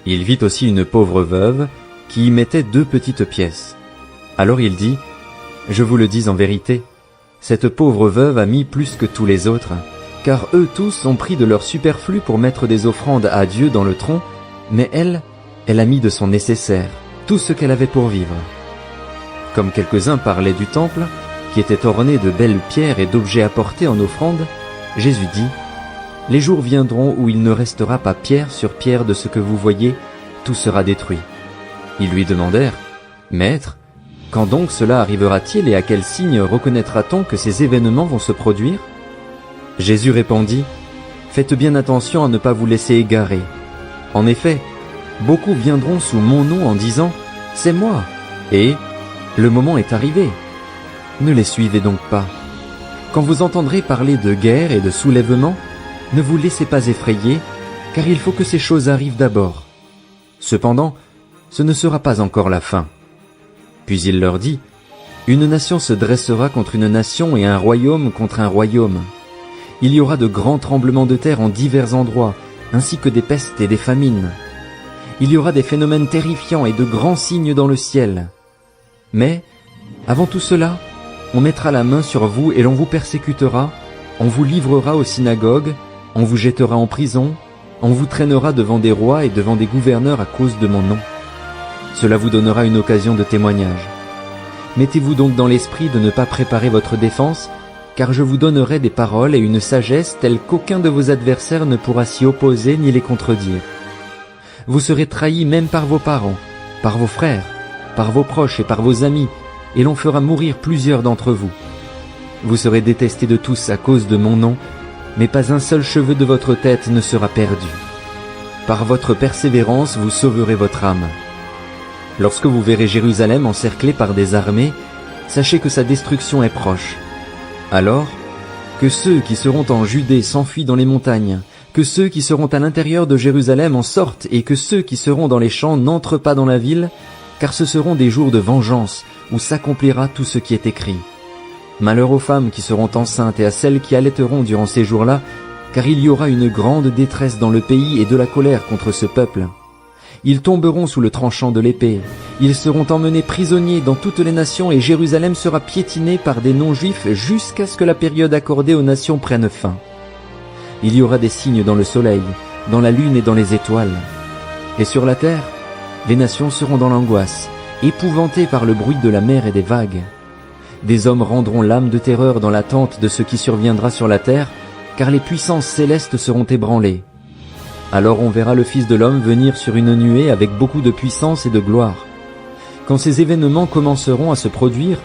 Il vit aussi une pauvre veuve qui y mettait 2 petites pièces. Alors il dit, « Je vous le dis en vérité, cette pauvre veuve a mis plus que tous les autres, car eux tous ont pris de leur superflu pour mettre des offrandes à Dieu dans le tronc, mais elle a mis de son nécessaire, tout ce qu'elle avait pour vivre. » Comme quelques-uns parlaient du temple, qui était orné de belles pierres et d'objets apportés en offrande, Jésus dit, « Les jours viendront où il ne restera pas pierre sur pierre de ce que vous voyez, tout sera détruit. » Ils lui demandèrent, « Maître, quand donc cela arrivera-t-il et à quel signe reconnaîtra-t-on que ces événements vont se produire ?» Jésus répondit, « Faites bien attention à ne pas vous laisser égarer. En effet, beaucoup viendront sous mon nom en disant, « C'est moi !» et « Le moment est arrivé !» Ne les suivez donc pas. Quand vous entendrez parler de guerre et de soulèvement, ne vous laissez pas effrayer, car il faut que ces choses arrivent d'abord. Cependant, ce ne sera pas encore la fin. Puis il leur dit, « Une nation se dressera contre une nation et un royaume contre un royaume. Il y aura de grands tremblements de terre en divers endroits, ainsi que des pestes et des famines. Il y aura des phénomènes terrifiants et de grands signes dans le ciel. Mais, avant tout cela, on mettra la main sur vous et l'on vous persécutera, on vous livrera aux synagogues, on vous jettera en prison, on vous traînera devant des rois et devant des gouverneurs à cause de mon nom. Cela vous donnera une occasion de témoignage. Mettez-vous donc dans l'esprit de ne pas préparer votre défense, car je vous donnerai des paroles et une sagesse telle qu'aucun de vos adversaires ne pourra s'y opposer ni les contredire. Vous serez trahis même par vos parents, par vos frères, par vos proches et par vos amis, et l'on fera mourir plusieurs d'entre vous. Vous serez détestés de tous à cause de mon nom, mais pas un seul cheveu de votre tête ne sera perdu. Par votre persévérance, vous sauverez votre âme. Lorsque vous verrez Jérusalem encerclée par des armées, sachez que sa destruction est proche. Alors, que ceux qui seront en Judée s'enfuient dans les montagnes, que ceux qui seront à l'intérieur de Jérusalem en sortent, et que ceux qui seront dans les champs n'entrent pas dans la ville, car ce seront des jours de vengeance, où s'accomplira tout ce qui est écrit. Malheur aux femmes qui seront enceintes et à celles qui allaiteront durant ces jours-là, car il y aura une grande détresse dans le pays et de la colère contre ce peuple. Ils tomberont sous le tranchant de l'épée, ils seront emmenés prisonniers dans toutes les nations et Jérusalem sera piétinée par des non-juifs jusqu'à ce que la période accordée aux nations prenne fin. Il y aura des signes dans le soleil, dans la lune et dans les étoiles. Et sur la terre, les nations seront dans l'angoisse, épouvantées par le bruit de la mer et des vagues. Des hommes rendront l'âme de terreur dans l'attente de ce qui surviendra sur la terre, car les puissances célestes seront ébranlées. Alors on verra le Fils de l'homme venir sur une nuée avec beaucoup de puissance et de gloire. Quand ces événements commenceront à se produire,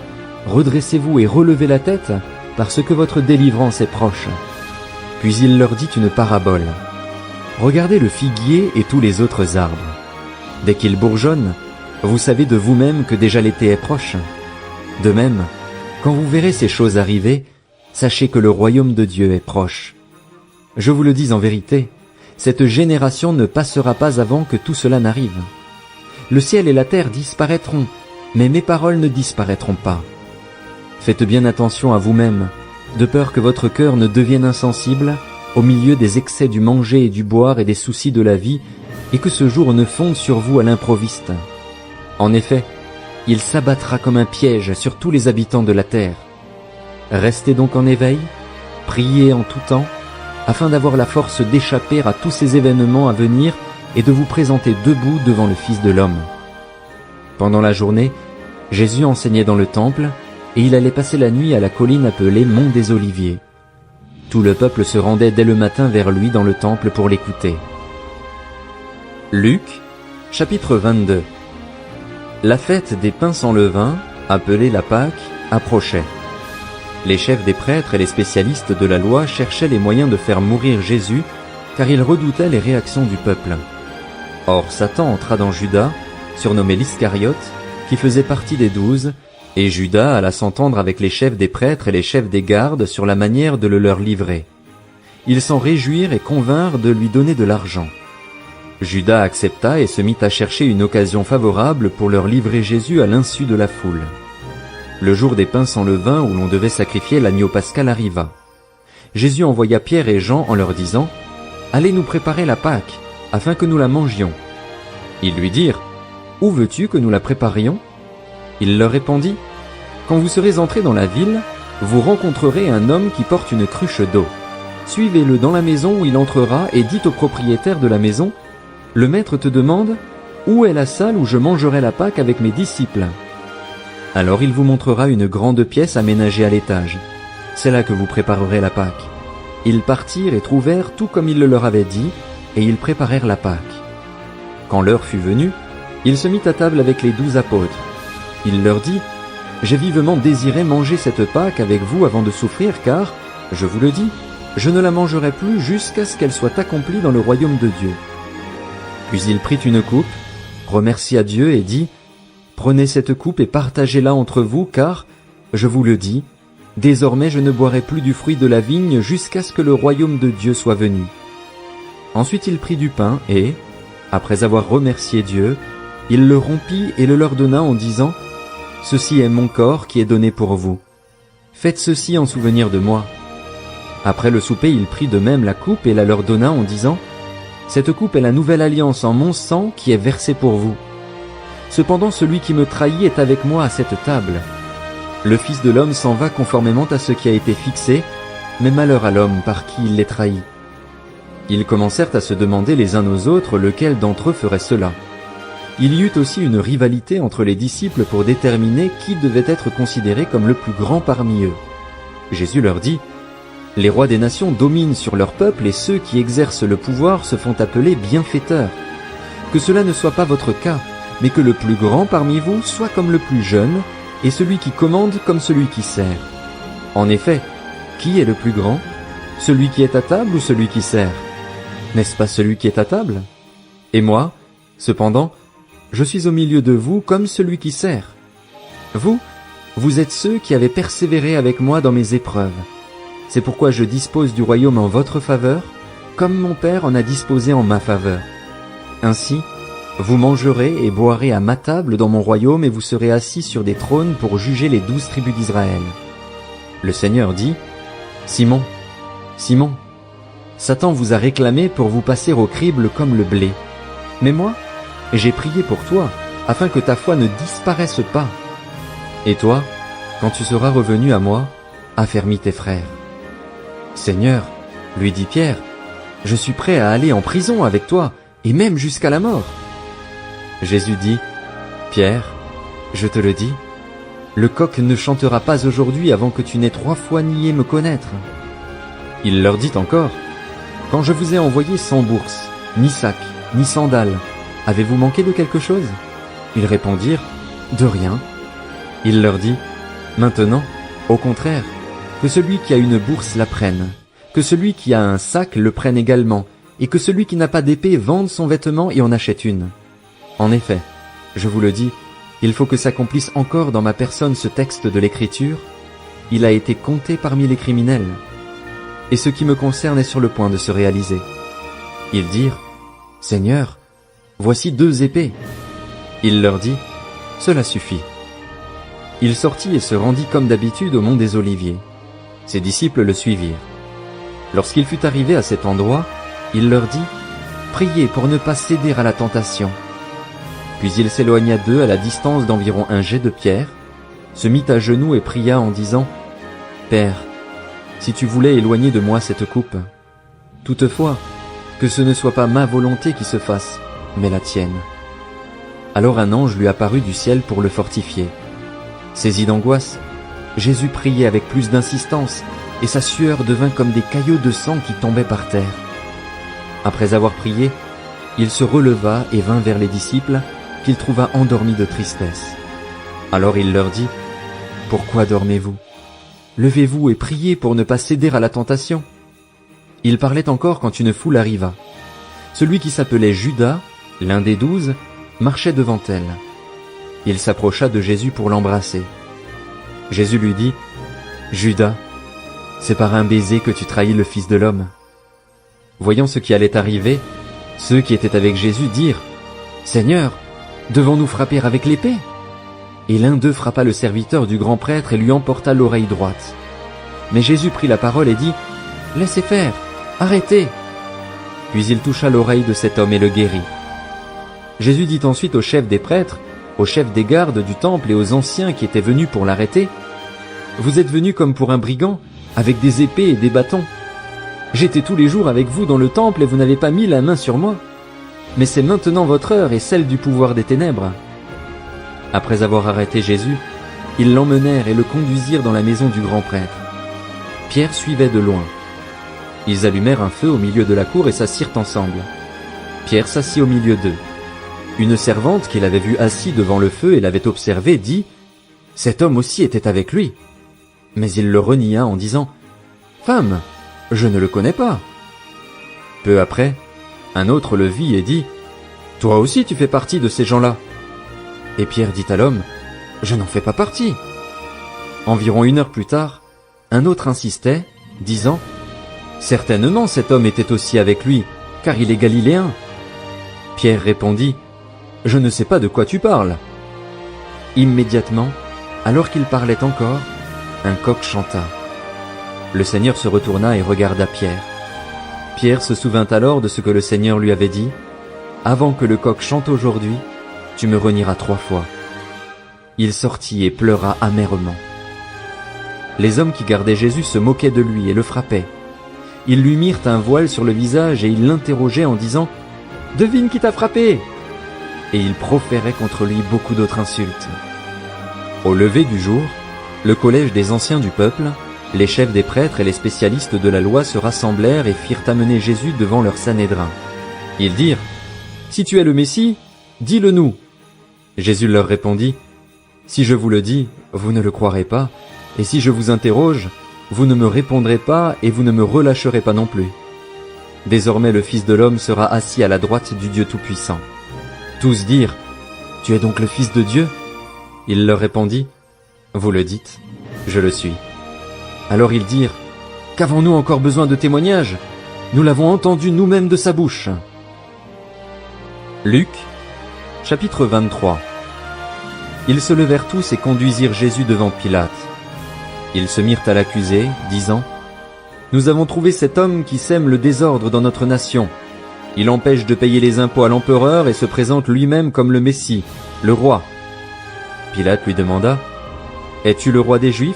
redressez-vous et relevez la tête, parce que votre délivrance est proche. Puis il leur dit une parabole. Regardez le figuier et tous les autres arbres. Dès qu'ils bourgeonnent, vous savez de vous-même que déjà l'été est proche. De même, quand vous verrez ces choses arriver, sachez que le royaume de Dieu est proche. Je vous le dis en vérité, cette génération ne passera pas avant que tout cela n'arrive. Le ciel et la terre disparaîtront, mais mes paroles ne disparaîtront pas. Faites bien attention à vous-même, de peur que votre cœur ne devienne insensible au milieu des excès du manger et du boire et des soucis de la vie, et que ce jour ne fonde sur vous à l'improviste. En effet, il s'abattra comme un piège sur tous les habitants de la terre. Restez donc en éveil, priez en tout temps, afin d'avoir la force d'échapper à tous ces événements à venir et de vous présenter debout devant le Fils de l'homme. Pendant la journée, Jésus enseignait dans le temple, et il allait passer la nuit à la colline appelée Mont des Oliviers. Tout le peuple se rendait dès le matin vers lui dans le temple pour l'écouter. Luc, chapitre 22. La fête des pains sans levain, appelée la Pâque, approchait. Les chefs des prêtres et les spécialistes de la loi cherchaient les moyens de faire mourir Jésus, car ils redoutaient les réactions du peuple. Or Satan entra dans Judas, surnommé l'Iscariote, qui faisait partie des 12, et Judas alla s'entendre avec les chefs des prêtres et les chefs des gardes sur la manière de le leur livrer. Ils s'en réjouirent et convinrent de lui donner de l'argent. Judas accepta et se mit à chercher une occasion favorable pour leur livrer Jésus à l'insu de la foule. Le jour des pains sans levain où l'on devait sacrifier l'agneau pascal arriva. Jésus envoya Pierre et Jean en leur disant « Allez nous préparer la Pâque, afin que nous la mangions. » Ils lui dirent « Où veux-tu que nous la préparions ?» Il leur répondit « Quand vous serez entrés dans la ville, vous rencontrerez un homme qui porte une cruche d'eau. Suivez-le dans la maison où il entrera et dites au propriétaire de la maison « Le maître te demande « Où est la salle où je mangerai la Pâque avec mes disciples ?» Alors il vous montrera une grande pièce aménagée à l'étage. C'est là que vous préparerez la Pâque. Ils partirent et trouvèrent tout comme il le leur avait dit, et ils préparèrent la Pâque. Quand l'heure fut venue, il se mit à table avec les 12 apôtres. Il leur dit « J'ai vivement désiré manger cette Pâque avec vous avant de souffrir, car, je vous le dis, je ne la mangerai plus jusqu'à ce qu'elle soit accomplie dans le royaume de Dieu. » Puis il prit une coupe, remercia Dieu et dit « Prenez cette coupe et partagez-la entre vous, car, je vous le dis, désormais je ne boirai plus du fruit de la vigne jusqu'à ce que le royaume de Dieu soit venu. » Ensuite il prit du pain et, après avoir remercié Dieu, il le rompit et le leur donna en disant « Ceci est mon corps qui est donné pour vous. Faites ceci en souvenir de moi. » Après le souper il prit de même la coupe et la leur donna en disant « Cette coupe est la nouvelle alliance en mon sang qui est versée pour vous. Cependant celui qui me trahit est avec moi à cette table. Le Fils de l'homme s'en va conformément à ce qui a été fixé, mais malheur à l'homme par qui il les trahit. » Ils commencèrent à se demander les uns aux autres lequel d'entre eux ferait cela. Il y eut aussi une rivalité entre les disciples pour déterminer qui devait être considéré comme le plus grand parmi eux. Jésus leur dit, « Les rois des nations dominent sur leur peuple et ceux qui exercent le pouvoir se font appeler bienfaiteurs. Que cela ne soit pas votre cas, mais que le plus grand parmi vous soit comme le plus jeune, et celui qui commande comme celui qui sert. En effet, qui est le plus grand? Celui qui est à table ou celui qui sert? N'est-ce pas celui qui est à table? Et moi, cependant, je suis au milieu de vous comme celui qui sert. Vous êtes ceux qui avez persévéré avec moi dans mes épreuves. C'est pourquoi je dispose du royaume en votre faveur, comme mon Père en a disposé en ma faveur. Ainsi, vous mangerez et boirez à ma table dans mon royaume et vous serez assis sur des trônes pour juger les 12 tribus d'Israël. Le Seigneur dit, « Simon, Simon, Satan vous a réclamé pour vous passer au crible comme le blé. Mais moi, j'ai prié pour toi, afin que ta foi ne disparaisse pas. Et toi, quand tu seras revenu à moi, affermis tes frères. » « Seigneur, lui dit Pierre, je suis prêt à aller en prison avec toi, et même jusqu'à la mort. Jésus dit, « Pierre, je te le dis, le coq ne chantera pas aujourd'hui avant que tu n'aies 3 fois nié me connaître. » Il leur dit encore, « Quand je vous ai envoyé sans bourse, ni sac, ni sandales, avez-vous manqué de quelque chose ?» Ils répondirent, « De rien. » Il leur dit, « Maintenant, au contraire, que celui qui a une bourse la prenne, que celui qui a un sac le prenne également, et que celui qui n'a pas d'épée vende son vêtement et en achète une. En effet, je vous le dis, il faut que s'accomplisse encore dans ma personne ce texte de l'Écriture, il a été compté parmi les criminels. Et ce qui me concerne est sur le point de se réaliser. » Ils dirent, « Seigneur, voici 2 épées. » Il leur dit, « Cela suffit. » Il sortit et se rendit comme d'habitude au mont des Oliviers. Ses disciples le suivirent. Lorsqu'il fut arrivé à cet endroit, il leur dit, « Priez pour ne pas céder à la tentation. » Puis il s'éloigna d'eux à la distance d'environ 1 jet de pierre, se mit à genoux et pria en disant, « Père, si tu voulais éloigner de moi cette coupe, toutefois, que ce ne soit pas ma volonté qui se fasse, mais la tienne. » Alors un ange lui apparut du ciel pour le fortifier. Saisi d'angoisse, Jésus priait avec plus d'insistance, et sa sueur devint comme des caillots de sang qui tombaient par terre. Après avoir prié, il se releva et vint vers les disciples, qu'il trouva endormis de tristesse. Alors il leur dit, « Pourquoi dormez-vous? Levez-vous et priez pour ne pas céder à la tentation. » Il parlait encore quand une foule arriva. Celui qui s'appelait Judas, l'un des 12, marchait devant elle. Il s'approcha de Jésus pour l'embrasser. Jésus lui dit, « Judas, c'est par un baiser que tu trahis le Fils de l'homme. » Voyant ce qui allait arriver, ceux qui étaient avec Jésus dirent, « Seigneur, devons-nous frapper avec l'épée ?» Et l'un d'eux frappa le serviteur du grand prêtre et lui emporta l'oreille droite. Mais Jésus prit la parole et dit, « Laissez faire, arrêtez !» Puis il toucha l'oreille de cet homme et le guérit. Jésus dit ensuite au chef des prêtres, aux chefs des gardes du temple et aux anciens qui étaient venus pour l'arrêter, « Vous êtes venus comme pour un brigand, avec des épées et des bâtons. J'étais tous les jours avec vous dans le temple et vous n'avez pas mis la main sur moi. Mais c'est maintenant votre heure et celle du pouvoir des ténèbres. » Après avoir arrêté Jésus, ils l'emmenèrent et le conduisirent dans la maison du grand prêtre. Pierre suivait de loin. Ils allumèrent un feu au milieu de la cour et s'assirent ensemble. Pierre s'assit au milieu d'eux. Une servante qui l'avait vu assis devant le feu et l'avait observé dit, « Cet homme aussi était avec lui. » Mais il le renia en disant, « Femme, je ne le connais pas. » Peu après, un autre le vit et dit, « Toi aussi tu fais partie de ces gens-là. » Et Pierre dit à l'homme, « Je n'en fais pas partie. » Environ 1 heure plus tard, un autre insistait, disant, « Certainement cet homme était aussi avec lui, car il est galiléen. » Pierre répondit, « Je ne sais pas de quoi tu parles. » Immédiatement, alors qu'il parlait encore, un coq chanta. Le Seigneur se retourna et regarda Pierre. Pierre se souvint alors de ce que le Seigneur lui avait dit, « Avant que le coq chante aujourd'hui, tu me renieras 3 fois. » Il sortit et pleura amèrement. Les hommes qui gardaient Jésus se moquaient de lui et le frappaient. Ils lui mirent un voile sur le visage et ils l'interrogeaient en disant, « Devine qui t'a frappé !» Et ils proféraient contre lui beaucoup d'autres insultes. Au lever du jour, le collège des anciens du peuple, Les chefs des prêtres et les spécialistes de la loi se rassemblèrent et firent amener Jésus devant leur Sanhédrin. Ils dirent, « Si tu es le Messie, dis-le nous. » Jésus leur répondit, « Si je vous le dis, vous ne le croirez pas, et si je vous interroge, vous ne me répondrez pas et vous ne me relâcherez pas non plus. Désormais le Fils de l'homme sera assis à la droite du Dieu Tout-Puissant. » Tous dirent, « Tu es donc le Fils de Dieu ?» Il leur répondit, « Vous le dites, je le suis. » Alors ils dirent, « Qu'avons-nous encore besoin de témoignages? Nous l'avons entendu nous-mêmes de sa bouche. » Luc, chapitre 23. Ils se levèrent tous et conduisirent Jésus devant Pilate. Ils se mirent à l'accuser, disant, « Nous avons trouvé cet homme qui sème le désordre dans notre nation. Il empêche de payer les impôts à l'empereur et se présente lui-même comme le Messie, le roi. » Pilate lui demanda, « Es-tu le roi des Juifs ?»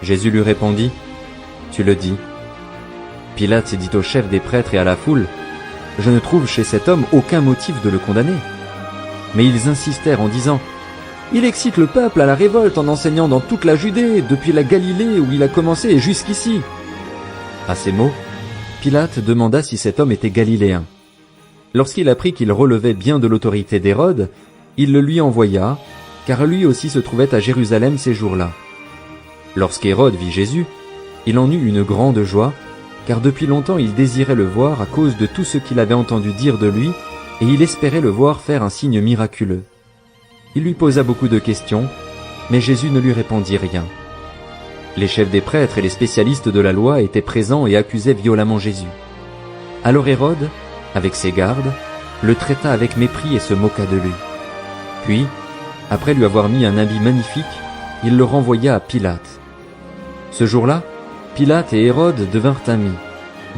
Jésus lui répondit, « Tu le dis. » Pilate dit au chef des prêtres et à la foule, « Je ne trouve chez cet homme aucun motif de le condamner. » Mais ils insistèrent en disant, « Il excite le peuple à la révolte en enseignant dans toute la Judée, depuis la Galilée où il a commencé et jusqu'ici. » À ces mots, Pilate demanda si cet homme était galiléen. Lorsqu'il apprit qu'il relevait bien de l'autorité d'Hérode, il le lui envoya, car lui aussi se trouvait à Jérusalem ces jours-là. Lorsqu'Hérode vit Jésus, il en eut une grande joie, car depuis longtemps il désirait le voir à cause de tout ce qu'il avait entendu dire de lui, et il espérait le voir faire un signe miraculeux. Il lui posa beaucoup de questions, mais Jésus ne lui répondit rien. Les chefs des prêtres et les spécialistes de la loi étaient présents et accusaient violemment Jésus. Alors Hérode, avec ses gardes, le traita avec mépris et se moqua de lui. Puis, après lui avoir mis un habit magnifique, il le renvoya à Pilate. Ce jour-là, Pilate et Hérode devinrent amis,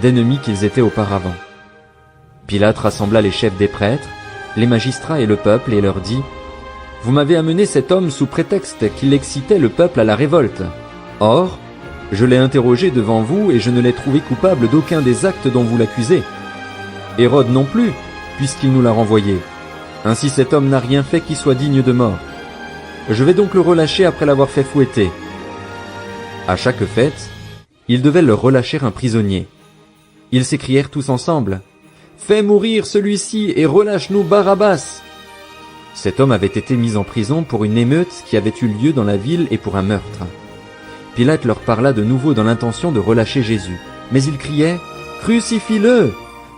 d'ennemis qu'ils étaient auparavant. Pilate rassembla les chefs des prêtres, les magistrats et le peuple et leur dit, « Vous m'avez amené cet homme sous prétexte qu'il excitait le peuple à la révolte. Or, je l'ai interrogé devant vous et je ne l'ai trouvé coupable d'aucun des actes dont vous l'accusez. Hérode non plus, puisqu'il nous l'a renvoyé. Ainsi cet homme n'a rien fait qui soit digne de mort. Je vais donc le relâcher après l'avoir fait fouetter. » À chaque fête, ils devaient leur relâcher un prisonnier. Ils s'écrièrent tous ensemble, « Fais mourir celui-ci et relâche-nous Barabbas !» Cet homme avait été mis en prison pour une émeute qui avait eu lieu dans la ville et pour un meurtre. Pilate leur parla de nouveau dans l'intention de relâcher Jésus, mais ils criaient, « Crucifie-le!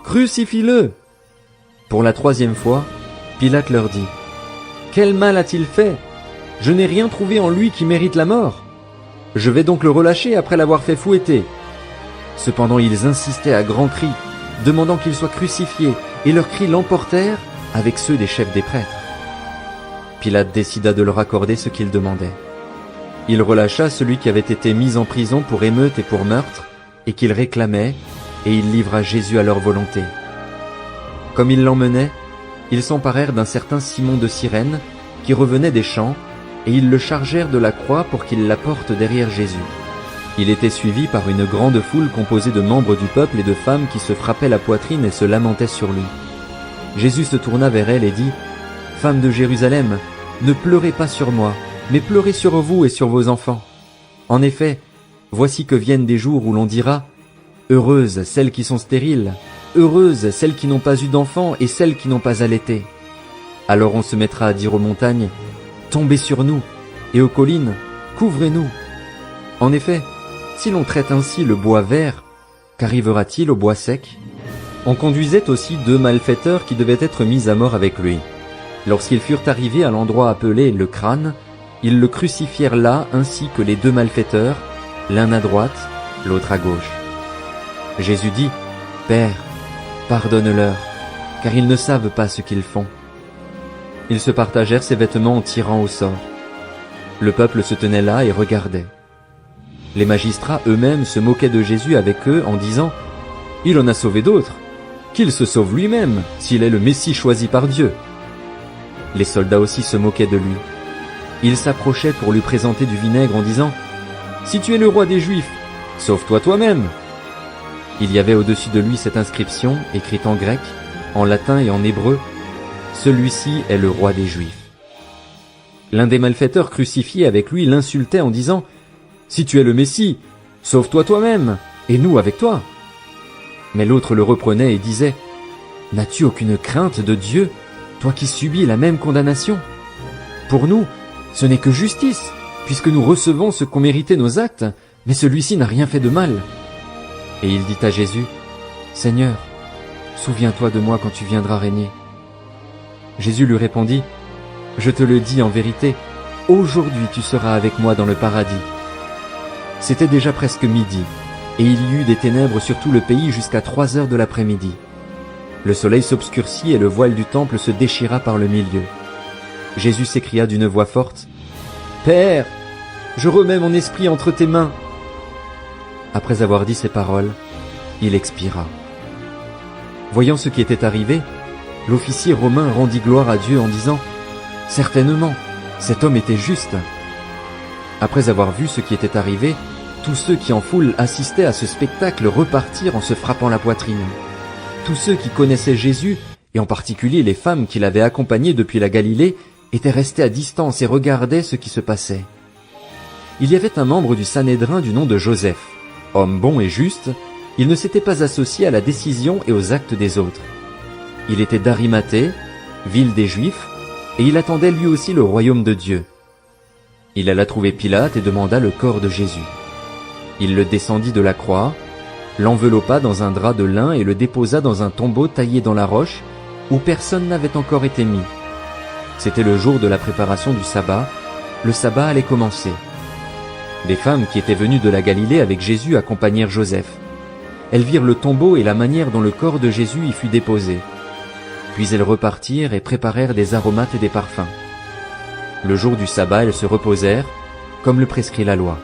Crucifie-le » Pour la troisième fois, Pilate leur dit, « Quel mal a-t-il fait? Je n'ai rien trouvé en lui qui mérite la mort. Je vais donc le relâcher après l'avoir fait fouetter. » Cependant ils insistaient à grands cris, demandant qu'il soit crucifié, et leurs cris l'emportèrent avec ceux des chefs des prêtres. Pilate décida de leur accorder ce qu'ils demandaient. Il relâcha celui qui avait été mis en prison pour émeute et pour meurtre, et qu'ils réclamaient, et il livra Jésus à leur volonté. Comme ils l'emmenaient, ils s'emparèrent d'un certain Simon de Cyrène, qui revenait des champs, et ils le chargèrent de la croix pour qu'il la porte derrière Jésus. Il était suivi par une grande foule composée de membres du peuple et de femmes qui se frappaient la poitrine et se lamentaient sur lui. Jésus se tourna vers elles et dit, « Femmes de Jérusalem, ne pleurez pas sur moi, mais pleurez sur vous et sur vos enfants. En effet, voici que viennent des jours où l'on dira, « Heureuses celles qui sont stériles, heureuses celles qui n'ont pas eu d'enfants et celles qui n'ont pas allaité. » Alors on se mettra à dire aux montagnes, « Tombez sur nous » et aux collines, « Couvrez-nous » En effet, si l'on traite ainsi le bois vert, qu'arrivera-t-il au bois sec? On conduisait aussi 2 malfaiteurs qui devaient être mis à mort avec lui. Lorsqu'ils furent arrivés à l'endroit appelé le crâne, ils le crucifièrent là ainsi que les 2 malfaiteurs, l'un à droite, l'autre à gauche. Jésus dit, « Père, pardonne-leur, car ils ne savent pas ce qu'ils font. » Ils se partagèrent ses vêtements en tirant au sort. Le peuple se tenait là et regardait. Les magistrats eux-mêmes se moquaient de Jésus avec eux en disant, « Il en a sauvé d'autres. Qu'il se sauve lui-même, s'il est le Messie choisi par Dieu. » Les soldats aussi se moquaient de lui. Ils s'approchaient pour lui présenter du vinaigre en disant, « Si tu es le roi des Juifs, sauve-toi toi-même. » Il y avait au-dessus de lui cette inscription, écrite en grec, en latin et en hébreu, « Celui-ci est le roi des Juifs. » L'un des malfaiteurs crucifiés avec lui l'insultait en disant, « Si tu es le Messie, sauve-toi toi-même, et nous avec toi. » Mais l'autre le reprenait et disait, « N'as-tu aucune crainte de Dieu, toi qui subis la même condamnation? Pour nous, ce n'est que justice, puisque nous recevons ce qu'ont mérité nos actes, mais celui-ci n'a rien fait de mal. » Et il dit à Jésus, « Seigneur, souviens-toi de moi quand tu viendras régner. » Jésus lui répondit, « Je te le dis en vérité, aujourd'hui tu seras avec moi dans le paradis. » C'était déjà presque midi, et il y eut des ténèbres sur tout le pays jusqu'à 3 heures de l'après-midi. Le soleil s'obscurcit et le voile du temple se déchira par le milieu. Jésus s'écria d'une voix forte, « Père, je remets mon esprit entre tes mains. » Après avoir dit ces paroles, il expira. Voyant ce qui était arrivé, l'officier romain rendit gloire à Dieu en disant, « Certainement, cet homme était juste. » Après avoir vu ce qui était arrivé, tous ceux qui en foule assistaient à ce spectacle repartirent en se frappant la poitrine. Tous ceux qui connaissaient Jésus, et en particulier les femmes qui l'avaient accompagné depuis la Galilée, étaient restés à distance et regardaient ce qui se passait. Il y avait un membre du Sanhédrin du nom de Joseph. Homme bon et juste, il ne s'était pas associé à la décision et aux actes des autres. Il était d'Arimathée, ville des Juifs, et il attendait lui aussi le royaume de Dieu. Il alla trouver Pilate et demanda le corps de Jésus. Il le descendit de la croix, l'enveloppa dans un drap de lin et le déposa dans un tombeau taillé dans la roche, où personne n'avait encore été mis. C'était le jour de la préparation du sabbat, le sabbat allait commencer. Des femmes qui étaient venues de la Galilée avec Jésus accompagnèrent Joseph. Elles virent le tombeau et la manière dont le corps de Jésus y fut déposé. Puis elles repartirent et préparèrent des aromates et des parfums. Le jour du sabbat, elles se reposèrent, comme le prescrit la loi.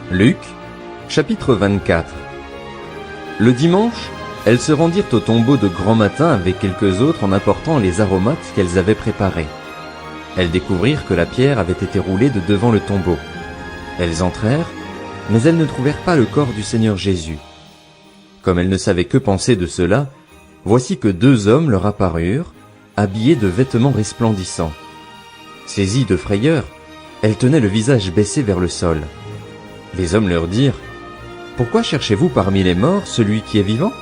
Luc, chapitre 24. Le dimanche, elles se rendirent au tombeau de grand matin avec quelques autres en apportant les aromates qu'elles avaient préparés. Elles découvrirent que la pierre avait été roulée de devant le tombeau. Elles entrèrent, mais elles ne trouvèrent pas le corps du Seigneur Jésus. Comme elles ne savaient que penser de cela, voici que 2 hommes leur apparurent, habillés de vêtements resplendissants. Saisies de frayeur, elles tenaient le visage baissé vers le sol. Les hommes leur dirent, « Pourquoi cherchez-vous parmi les morts celui qui est vivant?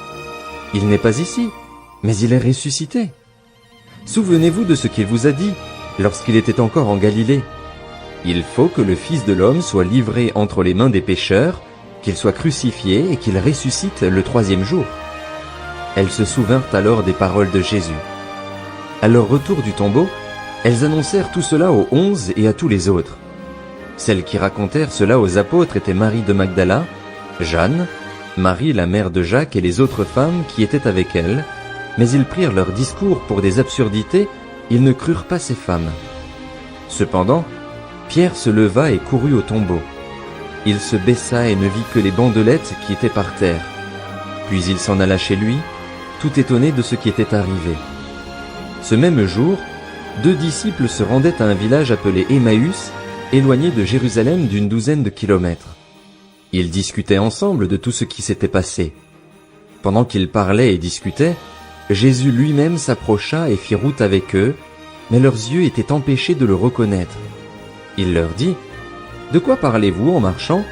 Il n'est pas ici, mais il est ressuscité. Souvenez-vous de ce qu'il vous a dit lorsqu'il était encore en Galilée. Il faut que le Fils de l'homme soit livré entre les mains des pécheurs, qu'il soit crucifié et qu'il ressuscite le 3e jour. » Elles se souvinrent alors des paroles de Jésus. À leur retour du tombeau, elles annoncèrent tout cela aux 11 et à tous les autres. Celles qui racontèrent cela aux apôtres étaient Marie de Magdala, Jeanne, Marie la mère de Jacques et les autres femmes qui étaient avec elles, mais ils prirent leur discours pour des absurdités, ils ne crurent pas ces femmes. Cependant, Pierre se leva et courut au tombeau. Il se baissa et ne vit que les bandelettes qui étaient par terre. Puis il s'en alla chez lui, tout étonné de ce qui était arrivé. Ce même jour, 2 disciples se rendaient à un village appelé Emmaüs, éloigné de Jérusalem d'une 12aine de kilomètres. Ils discutaient ensemble de tout ce qui s'était passé. Pendant qu'ils parlaient et discutaient, Jésus lui-même s'approcha et fit route avec eux, mais leurs yeux étaient empêchés de le reconnaître. Il leur dit, « De quoi parlez-vous en marchant,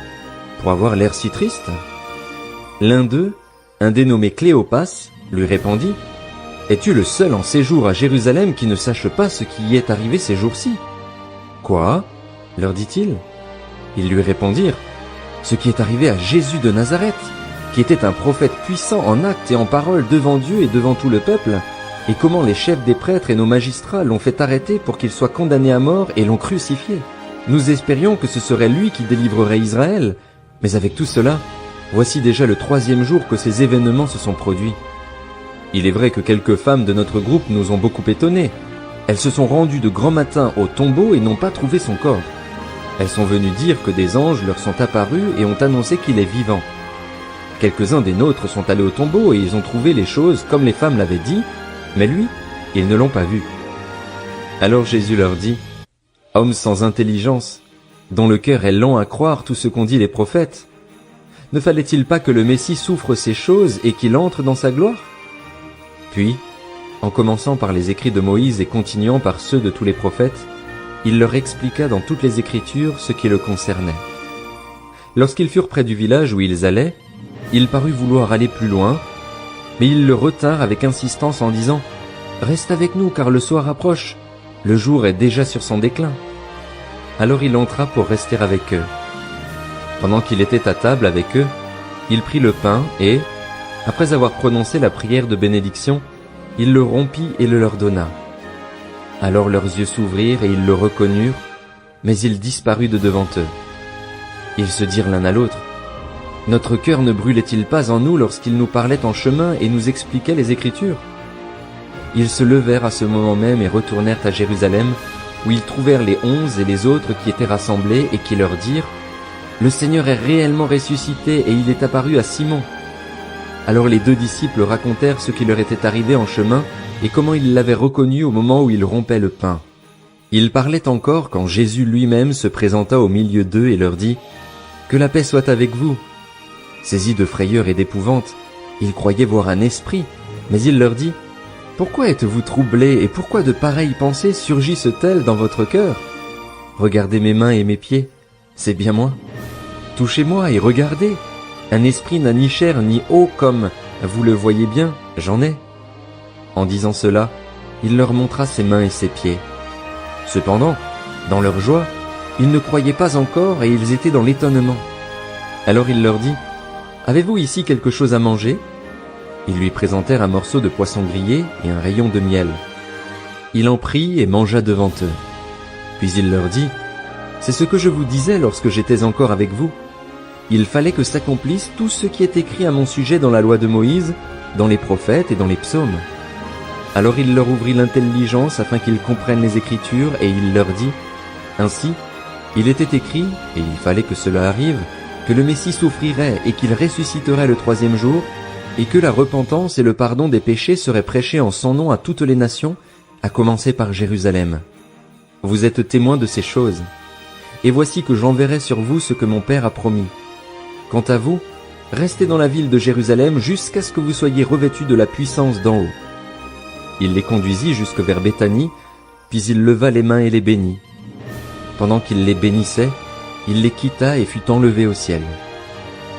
pour avoir l'air si triste ?» L'un d'eux, un dénommé Cléopas, lui répondit, « Es-tu le seul en séjour à Jérusalem qui ne sache pas ce qui y est arrivé ces jours-ci ?»« Quoi ?» leur dit-il. Ils lui répondirent, « Ce qui est arrivé à Jésus de Nazareth, qui était un prophète puissant en actes et en paroles devant Dieu et devant tout le peuple, et comment les chefs des prêtres et nos magistrats l'ont fait arrêter pour qu'il soit condamné à mort et l'ont crucifié. Nous espérions que ce serait lui qui délivrerait Israël, mais avec tout cela, voici déjà le 3e jour que ces événements se sont produits. Il est vrai que quelques femmes de notre groupe nous ont beaucoup étonnés. Elles se sont rendues de grand matin au tombeau et n'ont pas trouvé son corps. Elles sont venues dire que des anges leur sont apparus et ont annoncé qu'il est vivant. Quelques-uns des nôtres sont allés au tombeau et ils ont trouvé les choses comme les femmes l'avaient dit, mais lui, ils ne l'ont pas vu. » Alors Jésus leur dit, « Hommes sans intelligence, dont le cœur est lent à croire tout ce qu'ont dit les prophètes, ne fallait-il pas que le Messie souffre ces choses et qu'il entre dans sa gloire ?» Puis, en commençant par les écrits de Moïse et continuant par ceux de tous les prophètes, il leur expliqua dans toutes les Écritures ce qui le concernait. Lorsqu'ils furent près du village où ils allaient, il parut vouloir aller plus loin, mais ils le retinrent avec insistance en disant « Reste avec nous car le soir approche, le jour est déjà sur son déclin. » Alors il entra pour rester avec eux. Pendant qu'il était à table avec eux, il prit le pain et, après avoir prononcé la prière de bénédiction, il le rompit et le leur donna. Alors leurs yeux s'ouvrirent et ils le reconnurent, mais il disparut de devant eux. Ils se dirent l'un à l'autre, « Notre cœur ne brûlait-il pas en nous lorsqu'il nous parlait en chemin et nous expliquait les Écritures ?» Ils se levèrent à ce moment même et retournèrent à Jérusalem, où ils trouvèrent les 11 et les autres qui étaient rassemblés et qui leur dirent, « Le Seigneur est réellement ressuscité et il est apparu à Simon. » Alors les 2 disciples racontèrent ce qui leur était arrivé en chemin et comment ils l'avaient reconnu au moment où il rompait le pain. Ils parlaient encore quand Jésus lui-même se présenta au milieu d'eux et leur dit, « Que la paix soit avec vous. » Saisis de frayeur et d'épouvante, ils croyaient voir un esprit, mais il leur dit, « Pourquoi êtes-vous troublés et pourquoi de pareilles pensées surgissent-elles dans votre cœur? Regardez mes mains et mes pieds, c'est bien moi. Touchez-moi et regardez. Un esprit n'a ni chair ni eau comme, vous le voyez bien, j'en ai. » En disant cela, il leur montra ses mains et ses pieds. Cependant, dans leur joie, ils ne croyaient pas encore et ils étaient dans l'étonnement. Alors il leur dit, « Avez-vous ici quelque chose à manger ?» Ils lui présentèrent un morceau de poisson grillé et un rayon de miel. Il en prit et mangea devant eux. Puis il leur dit, « C'est ce que je vous disais lorsque j'étais encore avec vous. Il fallait que s'accomplisse tout ce qui est écrit à mon sujet dans la loi de Moïse, dans les prophètes et dans les psaumes. » Alors il leur ouvrit l'intelligence afin qu'ils comprennent les Écritures et il leur dit, « Ainsi, il était écrit, et il fallait que cela arrive, que le Messie souffrirait et qu'il ressusciterait le 3e jour, et que la repentance et le pardon des péchés seraient prêchés en son nom à toutes les nations, à commencer par Jérusalem. Vous êtes témoins de ces choses. Et voici que j'enverrai sur vous ce que mon Père a promis. Quant à vous, restez dans la ville de Jérusalem jusqu'à ce que vous soyez revêtus de la puissance d'en haut. » Il les conduisit jusque vers Béthanie, puis il leva les mains et les bénit. Pendant qu'il les bénissait, il les quitta et fut enlevé au ciel.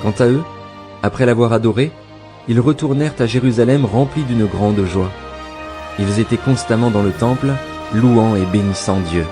Quant à eux, après l'avoir adoré, ils retournèrent à Jérusalem remplis d'une grande joie. Ils étaient constamment dans le temple, louant et bénissant Dieu.